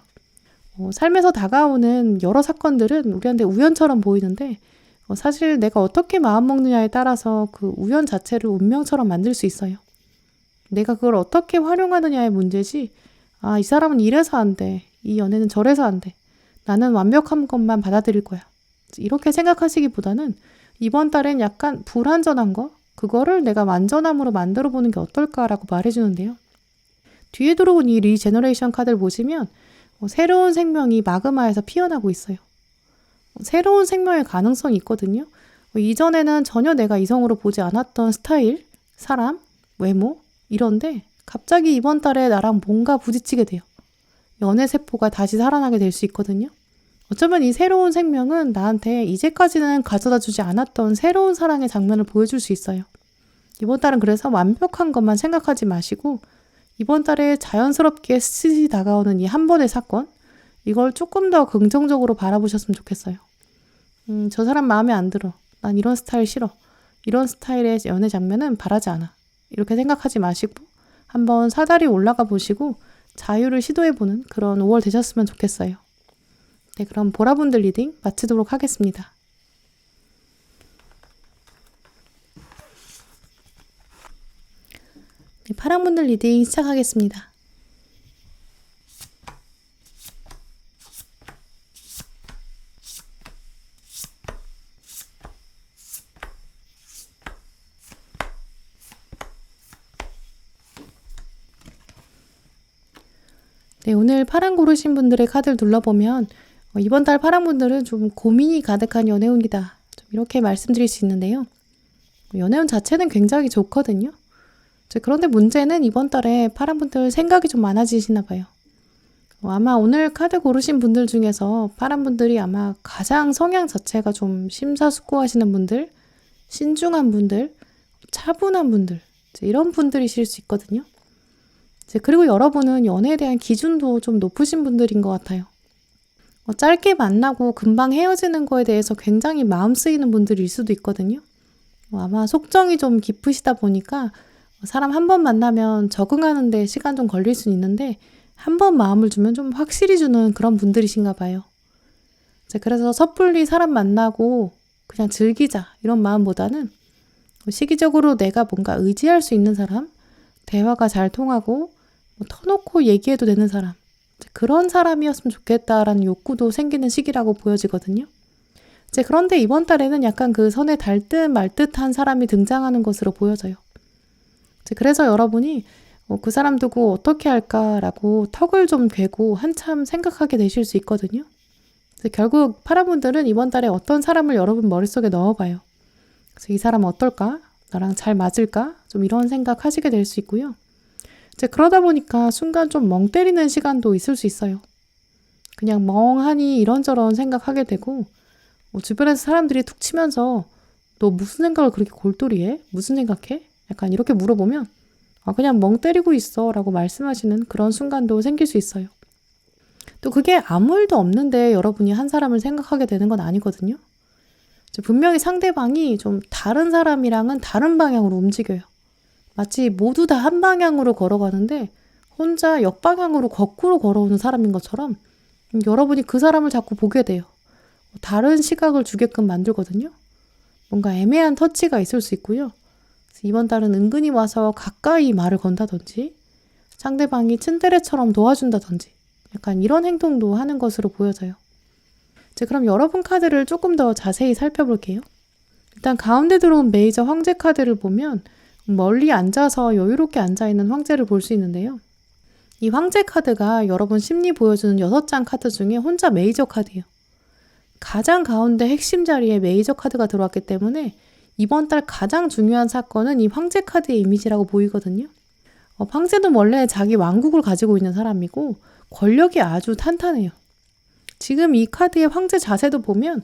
삶에서 다가오는 여러 사건들은 우리한테 우연처럼 보이는데 사실 내가 어떻게 마음먹느냐에 따라서 그 우연 자체를 운명처럼 만들 수 있어요. 내가 그걸 어떻게 활용하느냐의 문제지, 이 사람은 이래서 안 돼. 이 연애는 저래서 안 돼. 나는 완벽한 것만 받아들일 거야. 이렇게 생각하시기보다는 이번 달엔 약간 불완전한 거, 그거를 내가 완전함으로 만들어 보는 게 어떨까라고 말해주는데요. 뒤에 들어온 이 리제너레이션 카드를 보시면 새로운 생명이 마그마에서 피어나고 있어요. 새로운 생명의 가능성이 있거든요. 이전에는 전혀 내가 이성으로 보지 않았던 스타일, 사람, 외모 이런데 갑자기 이번 달에 나랑 뭔가 부딪히게 돼요. 연애 세포가 다시 살아나게 될 수 있거든요. 어쩌면 이 새로운 생명은 나한테 이제까지는 가져다 주지 않았던 새로운 사랑의 장면을 보여줄 수 있어요. 이번 달은 그래서 완벽한 것만 생각하지 마시고 이번 달에 자연스럽게 스치 다가오는 이 한 번의 사건, 이걸 조금 더 긍정적으로 바라보셨으면 좋겠어요. 저 사람 마음에 안 들어. 난 이런 스타일 싫어. 이런 스타일의 연애 장면은 바라지 않아. 이렇게 생각하지 마시고 한번 사다리 올라가 보시고 자유를 시도해보는 그런 5월 되셨으면 좋겠어요. 네, 그럼 보라분들 리딩 마치도록 하겠습니다. 네, 파랑분들 리딩 시작하겠습니다. 네, 오늘 파랑 고르신 분들의 카드를 둘러보면 이번 달 파랑 분들은 좀 고민이 가득한 연애운이다. 좀 이렇게 말씀드릴 수 있는데요. 연애운 자체는 굉장히 좋거든요. 그런데 문제는 이번 달에 파랑 분들 생각이 좀 많아지시나 봐요. 아마 오늘 카드 고르신 분들 중에서 파랑 분들이 아마 가장 성향 자체가 좀 심사숙고하시는 분들, 신중한 분들, 차분한 분들, 이런 분들이실 수 있거든요. 그리고 여러분은 연애에 대한 기준도 좀 높으신 분들인 것 같아요. 짧게 만나고 금방 헤어지는 거에 대해서 굉장히 마음 쓰이는 분들일 수도 있거든요. 아마 속정이 좀 깊으시다 보니까 사람 한 번 만나면 적응하는데 시간 좀 걸릴 수는 있는데 한 번 마음을 주면 좀 확실히 주는 그런 분들이신가 봐요. 그래서 섣불리 사람 만나고 그냥 즐기자 이런 마음보다는 시기적으로 내가 뭔가 의지할 수 있는 사람, 대화가 잘 통하고 터놓고 얘기해도 되는 사람, 그런 사람이었으면 좋겠다라는 욕구도 생기는 시기라고 보여지거든요. 그런데 이번 달에는 약간 그 선에 달 듯 말 듯한 사람이 등장하는 것으로 보여져요. 그래서 여러분이 그 사람 두고 어떻게 할까라고 턱을 좀 괴고 한참 생각하게 되실 수 있거든요. 결국 파란분들은 이번 달에 어떤 사람을 여러분 머릿속에 넣어봐요. 그래서 이 사람은 어떨까? 나랑 잘 맞을까? 좀 이런 생각 하시게 될 수 있고요. 그러다 보니까 순간 좀 멍 때리는 시간도 있을 수 있어요. 그냥 멍하니 이런저런 생각하게 되고 주변에서 사람들이 툭 치면서 너 무슨 생각을 그렇게 골똘히 해? 무슨 생각해? 약간 이렇게 물어보면 그냥 멍 때리고 있어 라고 말씀하시는 그런 순간도 생길 수 있어요. 또 그게 아무 일도 없는데 여러분이 한 사람을 생각하게 되는 건 아니거든요. 분명히 상대방이 좀 다른 사람이랑은 다른 방향으로 움직여요. 마치 모두 다 한 방향으로 걸어가는데 혼자 역방향으로 거꾸로 걸어오는 사람인 것처럼 여러분이 그 사람을 자꾸 보게 돼요. 다른 시각을 주게끔 만들거든요. 뭔가 애매한 터치가 있을 수 있고요. 이번 달은 은근히 와서 가까이 말을 건다든지 상대방이 츤데레처럼 도와준다든지 약간 이런 행동도 하는 것으로 보여져요. 이제 그럼 여러분 카드를 조금 더 자세히 살펴볼게요. 일단 가운데 들어온 메이저 황제 카드를 보면 멀리 앉아서 여유롭게 앉아있는 황제를 볼 수 있는데요. 이 황제 카드가 여러분 심리 보여주는 6장 카드 중에 혼자 메이저 카드예요. 가장 가운데 핵심 자리에 메이저 카드가 들어왔기 때문에 이번 달 가장 중요한 사건은 이 황제 카드의 이미지라고 보이거든요. 황제는 원래 자기 왕국을 가지고 있는 사람이고 권력이 아주 탄탄해요. 지금 이 카드의 황제 자세도 보면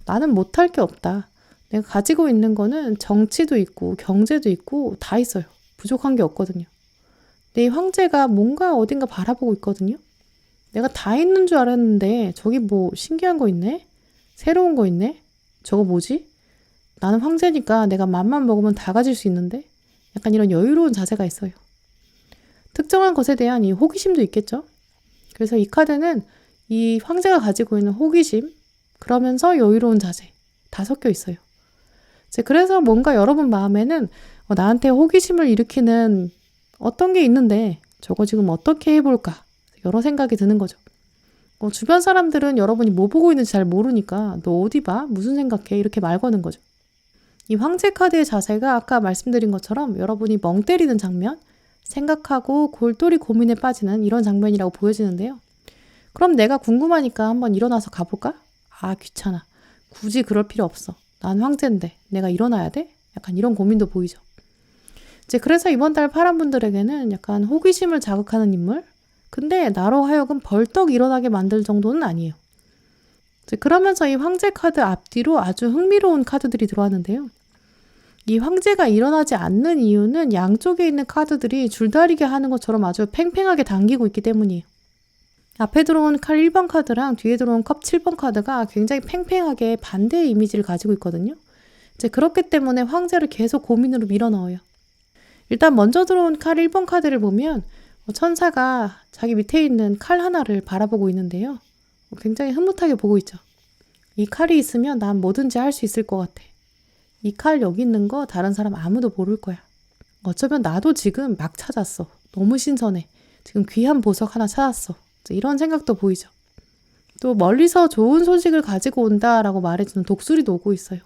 나는 못할 게 없다. 내가 가지고 있는 거는 정치도 있고 경제도 있고 다 있어요. 부족한 게 없거든요. 근데 이 황제가 뭔가 어딘가 바라보고 있거든요. 내가 다 있는 줄 알았는데 저기 뭐 신기한 거 있네? 새로운 거 있네? 저거 뭐지? 나는 황제니까 내가 맘만 먹으면 다 가질 수 있는데? 약간 이런 여유로운 자세가 있어요. 특정한 것에 대한 이 호기심도 있겠죠? 그래서 이 카드는 이 황제가 가지고 있는 호기심, 그러면서 여유로운 자세 다 섞여 있어요. 그래서 뭔가 여러분 마음에는 나한테 호기심을 일으키는 어떤 게 있는데 저거 지금 어떻게 해볼까? 여러 생각이 드는 거죠. 주변 사람들은 여러분이 뭐 보고 있는지 잘 모르니까 너 어디 봐? 무슨 생각해? 이렇게 말 거는 거죠. 이 황제 카드의 자세가 아까 말씀드린 것처럼 여러분이 멍 때리는 장면, 생각하고 골똘히 고민에 빠지는 이런 장면이라고 보여지는데요. 그럼 내가 궁금하니까 한번 일어나서 가볼까? 아, 귀찮아. 굳이 그럴 필요 없어. 난 황제인데 내가 일어나야 돼? 약간 이런 고민도 보이죠. 그래서 이번 달 파란 분들에게는 약간 호기심을 자극하는 인물? 근데 나로 하여금 벌떡 일어나게 만들 정도는 아니에요. 그러면서 이 황제 카드 앞뒤로 아주 흥미로운 카드들이 들어왔는데요. 이 황제가 일어나지 않는 이유는 양쪽에 있는 카드들이 줄다리기 하는 것처럼 아주 팽팽하게 당기고 있기 때문이에요. 앞에 들어온 칼 1번 카드랑 뒤에 들어온 컵 7번 카드가 굉장히 팽팽하게 반대의 이미지를 가지고 있거든요. 그렇기 때문에 황제를 계속 고민으로 밀어넣어요. 일단 먼저 들어온 칼 1번 카드를 보면 천사가 자기 밑에 있는 칼 하나를 바라보고 있는데요. 굉장히 흐뭇하게 보고 있죠. 이 칼이 있으면 난 뭐든지 할 수 있을 것 같아. 이 칼 여기 있는 거 다른 사람 아무도 모를 거야. 어쩌면 나도 지금 막 찾았어. 너무 신선해. 지금 귀한 보석 하나 찾았어. 이런 생각도 보이죠. 또 멀리서 좋은 소식을 가지고 온다라고 말해주는 독수리도 오고 있어요.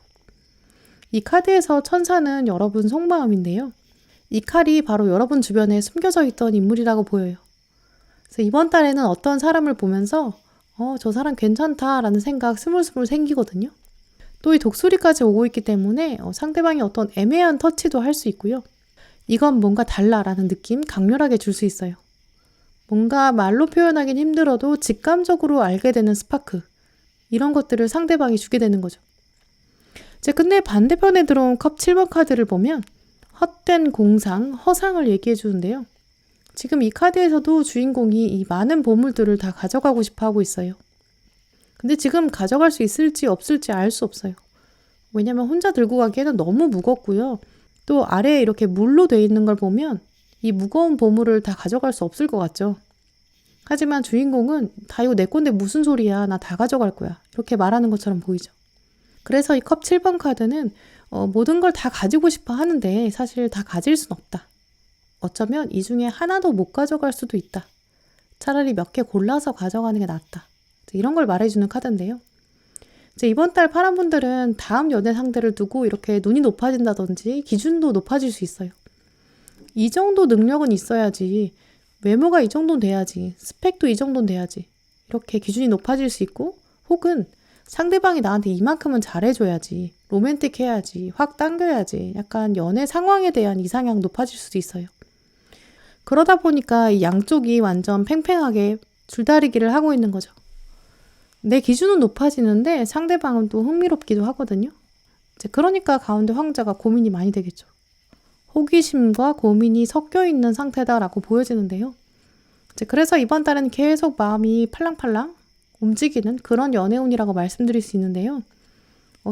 이 카드에서 천사는 여러분 속마음인데요. 이 칼이 바로 여러분 주변에 숨겨져 있던 인물이라고 보여요. 그래서 이번 달에는 어떤 사람을 보면서 저 사람 괜찮다라는 생각 스물스물 생기거든요. 또 이 독수리까지 오고 있기 때문에 상대방이 어떤 애매한 터치도 할 수 있고요. 이건 뭔가 달라라는 느낌 강렬하게 줄 수 있어요. 뭔가 말로 표현하긴 힘들어도 직감적으로 알게 되는 스파크, 이런 것들을 상대방이 주게 되는 거죠. 근데 반대편에 들어온 컵 7번 카드를 보면 헛된 공상, 허상을 얘기해 주는데요. 지금 이 카드에서도 주인공이 이 많은 보물들을 다 가져가고 싶어 하고 있어요. 근데 지금 가져갈 수 있을지 없을지 알 수 없어요. 왜냐면 혼자 들고 가기에는 너무 무겁고요. 또 아래에 이렇게 물로 돼 있는 걸 보면 이 무거운 보물을 다 가져갈 수 없을 것 같죠. 하지만 주인공은 다 이거 내 건데 무슨 소리야. 나 다 가져갈 거야. 이렇게 말하는 것처럼 보이죠. 그래서 이 컵 7번 카드는 모든 걸 다 가지고 싶어 하는데 사실 다 가질 순 없다. 어쩌면 이 중에 하나도 못 가져갈 수도 있다. 차라리 몇 개 골라서 가져가는 게 낫다. 이런 걸 말해주는 카드인데요. 이번 달 파란 분들은 다음 연애 상대를 두고 이렇게 눈이 높아진다든지 기준도 높아질 수 있어요. 이 정도 능력은 있어야지, 외모가 이 정도는 돼야지, 스펙도 이 정도는 돼야지, 이렇게 기준이 높아질 수 있고, 혹은 상대방이 나한테 이만큼은 잘해줘야지, 로맨틱해야지, 확 당겨야지, 약간 연애 상황에 대한 이상향 높아질 수도 있어요. 그러다 보니까 이 양쪽이 완전 팽팽하게 줄다리기를 하고 있는 거죠. 내 기준은 높아지는데 상대방은 또 흥미롭기도 하거든요. 그러니까 가운데 황제가 고민이 많이 되겠죠. 호기심과 고민이 섞여 있는 상태다라고 보여지는데요. 그래서 이번 달은 계속 마음이 팔랑팔랑 움직이는 그런 연애운이라고 말씀드릴 수 있는데요.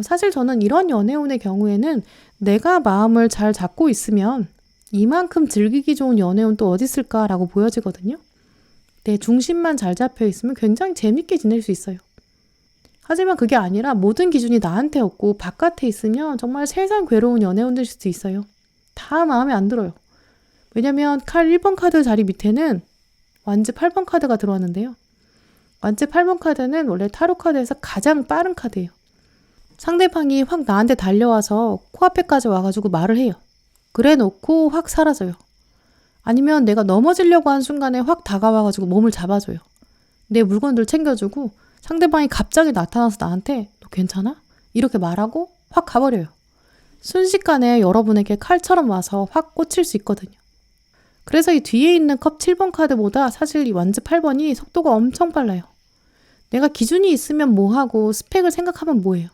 사실 저는 이런 연애운의 경우에는 내가 마음을 잘 잡고 있으면 이만큼 즐기기 좋은 연애운 또 어디 있을까라고 보여지거든요. 내 중심만 잘 잡혀 있으면 굉장히 재밌게 지낼 수 있어요. 하지만 그게 아니라 모든 기준이 나한테 없고 바깥에 있으면 정말 세상 괴로운 연애운들 수도 있어요. 다 마음에 안 들어요. 왜냐면 칼 1번 카드 자리 밑에는 완즈 8번 카드가 들어왔는데요. 완즈 8번 카드는 원래 타로 카드에서 가장 빠른 카드예요. 상대방이 확 나한테 달려와서 코앞에까지 와가지고 말을 해요. 그래 놓고 확 사라져요. 아니면 내가 넘어지려고 한 순간에 확 다가와가지고 몸을 잡아줘요. 내 물건들 챙겨주고 상대방이 갑자기 나타나서 나한테 너 괜찮아? 이렇게 말하고 확 가버려요. 순식간에 여러분에게 칼처럼 와서 확 꽂힐 수 있거든요. 그래서 이 뒤에 있는 컵 7번 카드보다 사실 이 완즈 8번이 속도가 엄청 빨라요. 내가 기준이 있으면 뭐하고 스펙을 생각하면 뭐해요.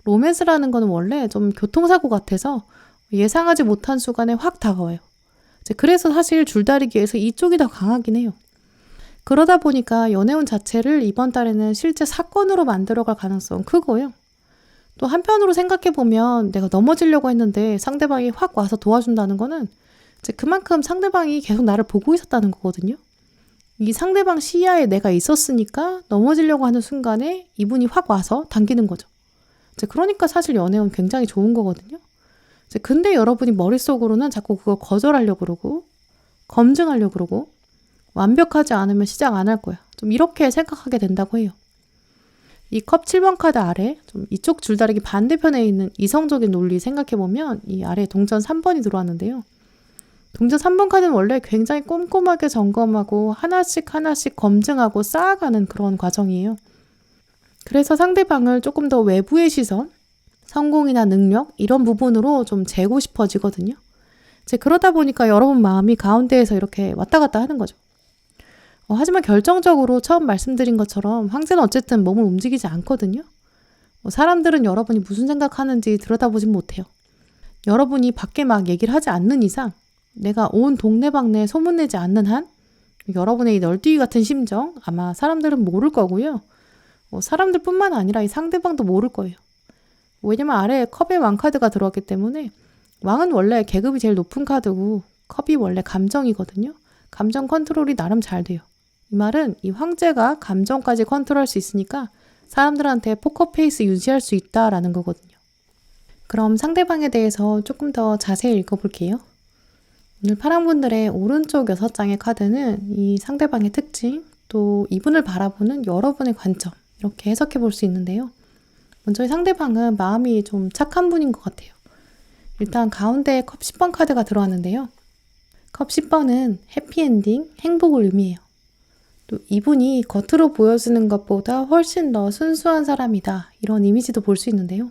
로맨스라는 거는 원래 좀 교통사고 같아서 예상하지 못한 순간에 확 다가와요. 그래서 사실 줄다리기에서 이쪽이 더 강하긴 해요. 그러다 보니까 연애운 자체를 이번 달에는 실제 사건으로 만들어갈 가능성은 크고요. 또 한편으로 생각해보면 내가 넘어지려고 했는데 상대방이 확 와서 도와준다는 거는 이제 그만큼 상대방이 계속 나를 보고 있었다는 거거든요. 이 상대방 시야에 내가 있었으니까 넘어지려고 하는 순간에 이분이 확 와서 당기는 거죠. 그러니까 사실 연애운 굉장히 좋은 거거든요. 근데 여러분이 머릿속으로는 자꾸 그걸 거절하려고 그러고 검증하려고 그러고 완벽하지 않으면 시작 안 할 거야. 좀 이렇게 생각하게 된다고 해요. 이 컵 7번 카드 아래 좀 이쪽 줄다리기 반대편에 있는 이성적인 논리 생각해보면 이 아래에 동전 3번이 들어왔는데요. 동전 3번 카드는 원래 굉장히 꼼꼼하게 점검하고 하나씩 검증하고 쌓아가는 그런 과정이에요. 그래서 상대방을 조금 더 외부의 시선, 성공이나 능력 이런 부분으로 좀 재고 싶어지거든요. 그러다 보니까 여러분 마음이 가운데에서 이렇게 왔다 갔다 하는 거죠. 하지만 결정적으로 처음 말씀드린 것처럼 황제는 어쨌든 몸을 움직이지 않거든요. 사람들은 여러분이 무슨 생각하는지 들여다보진 못해요. 여러분이 밖에 막 얘기를 하지 않는 이상 내가 온 동네방네 소문내지 않는 한 여러분의 이 널뛰기 같은 심정 아마 사람들은 모를 거고요. 사람들뿐만 아니라 이 상대방도 모를 거예요. 왜냐면 아래에 컵의 왕카드가 들어왔기 때문에 왕은 원래 계급이 제일 높은 카드고 컵이 원래 감정이거든요. 감정 컨트롤이 나름 잘 돼요. 이 말은 이 황제가 감정까지 컨트롤할 수 있으니까 사람들한테 포커페이스 유지할 수 있다라는 거거든요. 그럼 상대방에 대해서 조금 더 자세히 읽어볼게요. 오늘 파랑분들의 오른쪽 6장의 카드는 이 상대방의 특징, 또 이분을 바라보는 여러분의 관점 이렇게 해석해 볼 수 있는데요. 먼저 이 상대방은 마음이 좀 착한 분인 것 같아요. 일단 가운데에 컵 10번 카드가 들어왔는데요. 컵 10번은 해피엔딩, 행복을 의미해요. 또 이분이 겉으로 보여주는 것보다 훨씬 더 순수한 사람이다. 이런 이미지도 볼 수 있는데요.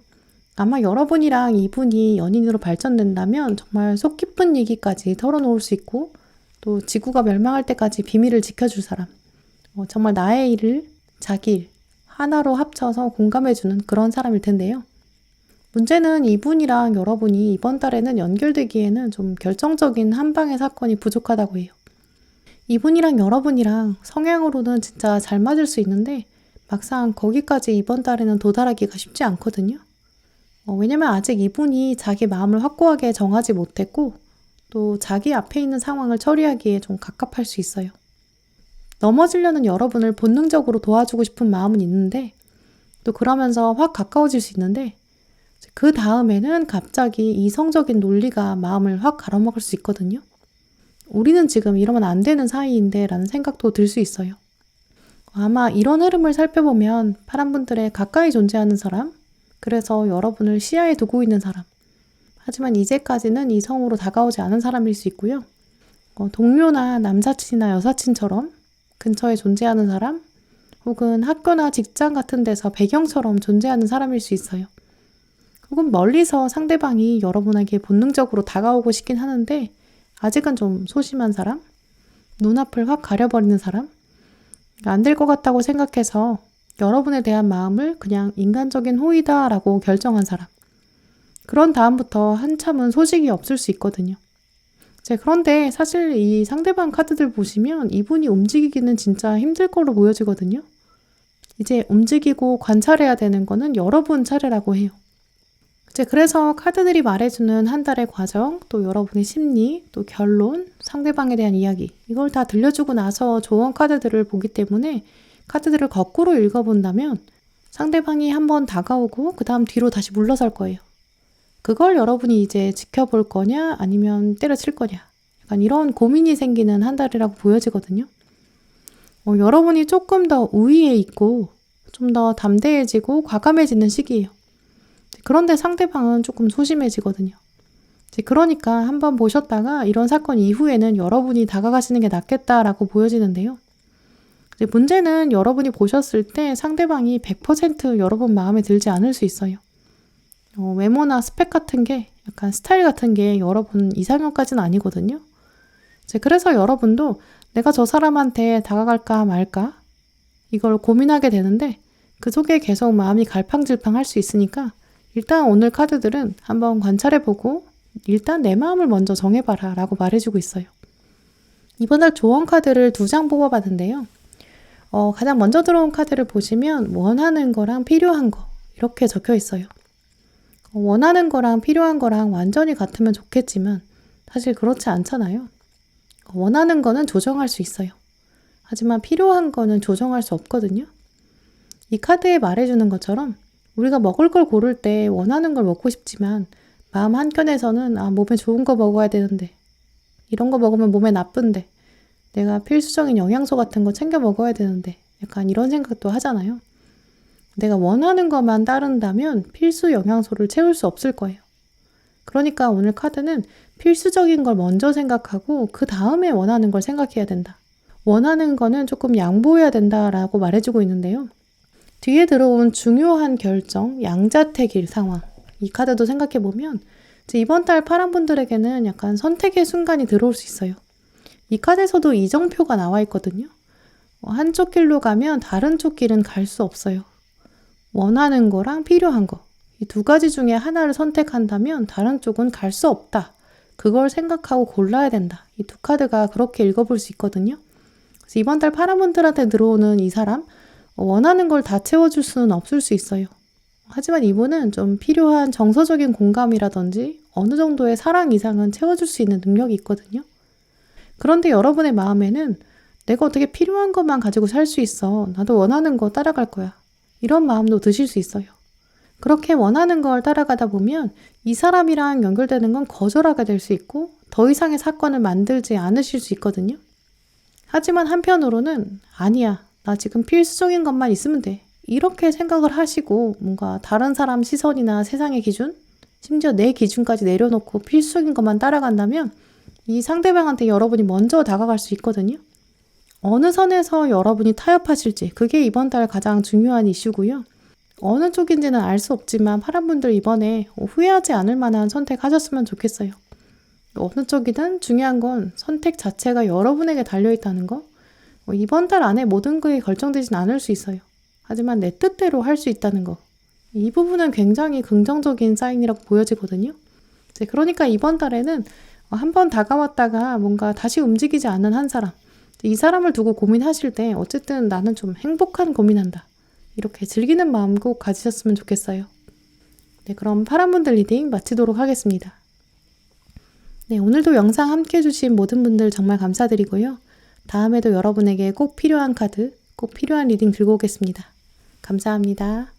아마 여러분이랑 이분이 연인으로 발전된다면 정말 속 깊은 얘기까지 털어놓을 수 있고 또 지구가 멸망할 때까지 비밀을 지켜줄 사람. 정말 나의 일을 자기 일 하나로 합쳐서 공감해주는 그런 사람일 텐데요. 문제는 이분이랑 여러분이 이번 달에는 연결되기에는 좀 결정적인 한 방의 사건이 부족하다고 해요. 이분이랑 여러분이랑 성향으로는 진짜 잘 맞을 수 있는데 막상 거기까지 이번 달에는 도달하기가 쉽지 않거든요. 왜냐면 아직 이분이 자기 마음을 확고하게 정하지 못했고 또 자기 앞에 있는 상황을 처리하기에 좀 갑갑할 수 있어요. 넘어지려는 여러분을 본능적으로 도와주고 싶은 마음은 있는데 또 그러면서 확 가까워질 수 있는데 그 다음에는 갑자기 이성적인 논리가 마음을 확 갈아먹을 수 있거든요. 우리는 지금 이러면 안 되는 사이인데 라는 생각도 들 수 있어요. 아마 이런 흐름을 살펴보면 파란분들의 가까이 존재하는 사람, 그래서 여러분을 시야에 두고 있는 사람, 하지만 이제까지는 이성으로 다가오지 않은 사람일 수 있고요. 동료나 남사친이나 여사친처럼 근처에 존재하는 사람, 혹은 학교나 직장 같은 데서 배경처럼 존재하는 사람일 수 있어요. 혹은 멀리서 상대방이 여러분에게 본능적으로 다가오고 싶긴 하는데 아직은 좀 소심한 사람, 눈앞을 확 가려버리는 사람, 안 될 것 같다고 생각해서 여러분에 대한 마음을 그냥 인간적인 호의다라고 결정한 사람. 그런 다음부터 한참은 소식이 없을 수 있거든요. 그런데 사실 이 상대방 카드들 보시면 이분이 움직이기는 진짜 힘들 걸로 보여지거든요. 이제 움직이고 관찰해야 되는 거는 여러분 차례라고 해요. 이제 그래서 카드들이 말해주는 한 달의 과정, 또 여러분의 심리, 또 결론, 상대방에 대한 이야기, 이걸 다 들려주고 나서 조언 카드들을 보기 때문에 카드들을 거꾸로 읽어본다면 상대방이 한번 다가오고 그 다음 뒤로 다시 물러설 거예요. 그걸 여러분이 이제 지켜볼 거냐 아니면 때려칠 거냐, 약간 이런 고민이 생기는 한 달이라고 보여지거든요. 여러분이 조금 더 우위에 있고 좀 더 담대해지고 과감해지는 시기예요. 그런데 상대방은 조금 소심해지거든요. 그러니까 한번 보셨다가 이런 사건 이후에는 여러분이 다가가시는 게 낫겠다라고 보여지는데요. 문제는 여러분이 보셨을 때 상대방이 100% 여러분 마음에 들지 않을 수 있어요. 외모나 스펙 같은 게, 약간 스타일 같은 게 여러분 이상형까지는 아니거든요. 그래서 여러분도 내가 저 사람한테 다가갈까 말까 이걸 고민하게 되는데 그 속에 계속 마음이 갈팡질팡할 수 있으니까 일단 오늘 카드들은 한번 관찰해보고 일단 내 마음을 먼저 정해봐라 라고 말해주고 있어요. 이번 달 조언 카드를 2장 뽑아봤는데요. 가장 먼저 들어온 카드를 보시면 원하는 거랑 필요한 거 이렇게 적혀 있어요. 원하는 거랑 필요한 거랑 완전히 같으면 좋겠지만 사실 그렇지 않잖아요. 원하는 거는 조정할 수 있어요. 하지만 필요한 거는 조정할 수 없거든요. 이 카드에 말해주는 것처럼 우리가 먹을 걸 고를 때 원하는 걸 먹고 싶지만 마음 한켠에서는 몸에 좋은 거 먹어야 되는데, 이런 거 먹으면 몸에 나쁜데, 내가 필수적인 영양소 같은 거 챙겨 먹어야 되는데, 약간 이런 생각도 하잖아요. 내가 원하는 것만 따른다면 필수 영양소를 채울 수 없을 거예요. 그러니까 오늘 카드는 필수적인 걸 먼저 생각하고 그 다음에 원하는 걸 생각해야 된다. 원하는 거는 조금 양보해야 된다라고 말해주고 있는데요. 뒤에 들어온 중요한 결정, 양자택일 상황. 이 카드도 생각해보면 이번 달 파란 분들에게는 약간 선택의 순간이 들어올 수 있어요. 이 카드에서도 이정표가 나와 있거든요. 한쪽 길로 가면 다른 쪽 길은 갈 수 없어요. 원하는 거랑 필요한 거. 이 2가지 중에 하나를 선택한다면 다른 쪽은 갈 수 없다. 그걸 생각하고 골라야 된다. 이 2카드가 그렇게 읽어볼 수 있거든요. 그래서 이번 달 파란 분들한테 들어오는 이 사람, 원하는 걸 다 채워줄 수는 없을 수 있어요. 하지만 이분은 좀 필요한 정서적인 공감이라든지 어느 정도의 사랑 이상은 채워줄 수 있는 능력이 있거든요. 그런데 여러분의 마음에는 내가 어떻게 필요한 것만 가지고 살 수 있어. 나도 원하는 거 따라갈 거야. 이런 마음도 드실 수 있어요. 그렇게 원하는 걸 따라가다 보면 이 사람이랑 연결되는 건 거절하게 될 수 있고 더 이상의 사건을 만들지 않으실 수 있거든요. 하지만 한편으로는 아니야. 나 지금 필수적인 것만 있으면 돼. 이렇게 생각을 하시고 뭔가 다른 사람 시선이나 세상의 기준, 심지어 내 기준까지 내려놓고 필수적인 것만 따라간다면 이 상대방한테 여러분이 먼저 다가갈 수 있거든요. 어느 선에서 여러분이 타협하실지, 그게 이번 달 가장 중요한 이슈고요. 어느 쪽인지는 알 수 없지만 파란분들 이번에 후회하지 않을 만한 선택하셨으면 좋겠어요. 어느 쪽이든 중요한 건 선택 자체가 여러분에게 달려있다는 거. 이번 달 안에 모든 게 결정되진 않을 수 있어요. 하지만 내 뜻대로 할 수 있다는 거. 이 부분은 굉장히 긍정적인 사인이라고 보여지거든요. 그러니까 이번 달에는 한번 다가왔다가 뭔가 다시 움직이지 않는 한 사람, 이 사람을 두고 고민하실 때 어쨌든 나는 좀 행복한 고민한다. 이렇게 즐기는 마음 꼭 가지셨으면 좋겠어요. 네, 그럼 파란분들 리딩 마치도록 하겠습니다. 네, 오늘도 영상 함께 해주신 모든 분들 정말 감사드리고요. 다음에도 여러분에게 꼭 필요한 카드, 꼭 필요한 리딩 들고 오겠습니다. 감사합니다.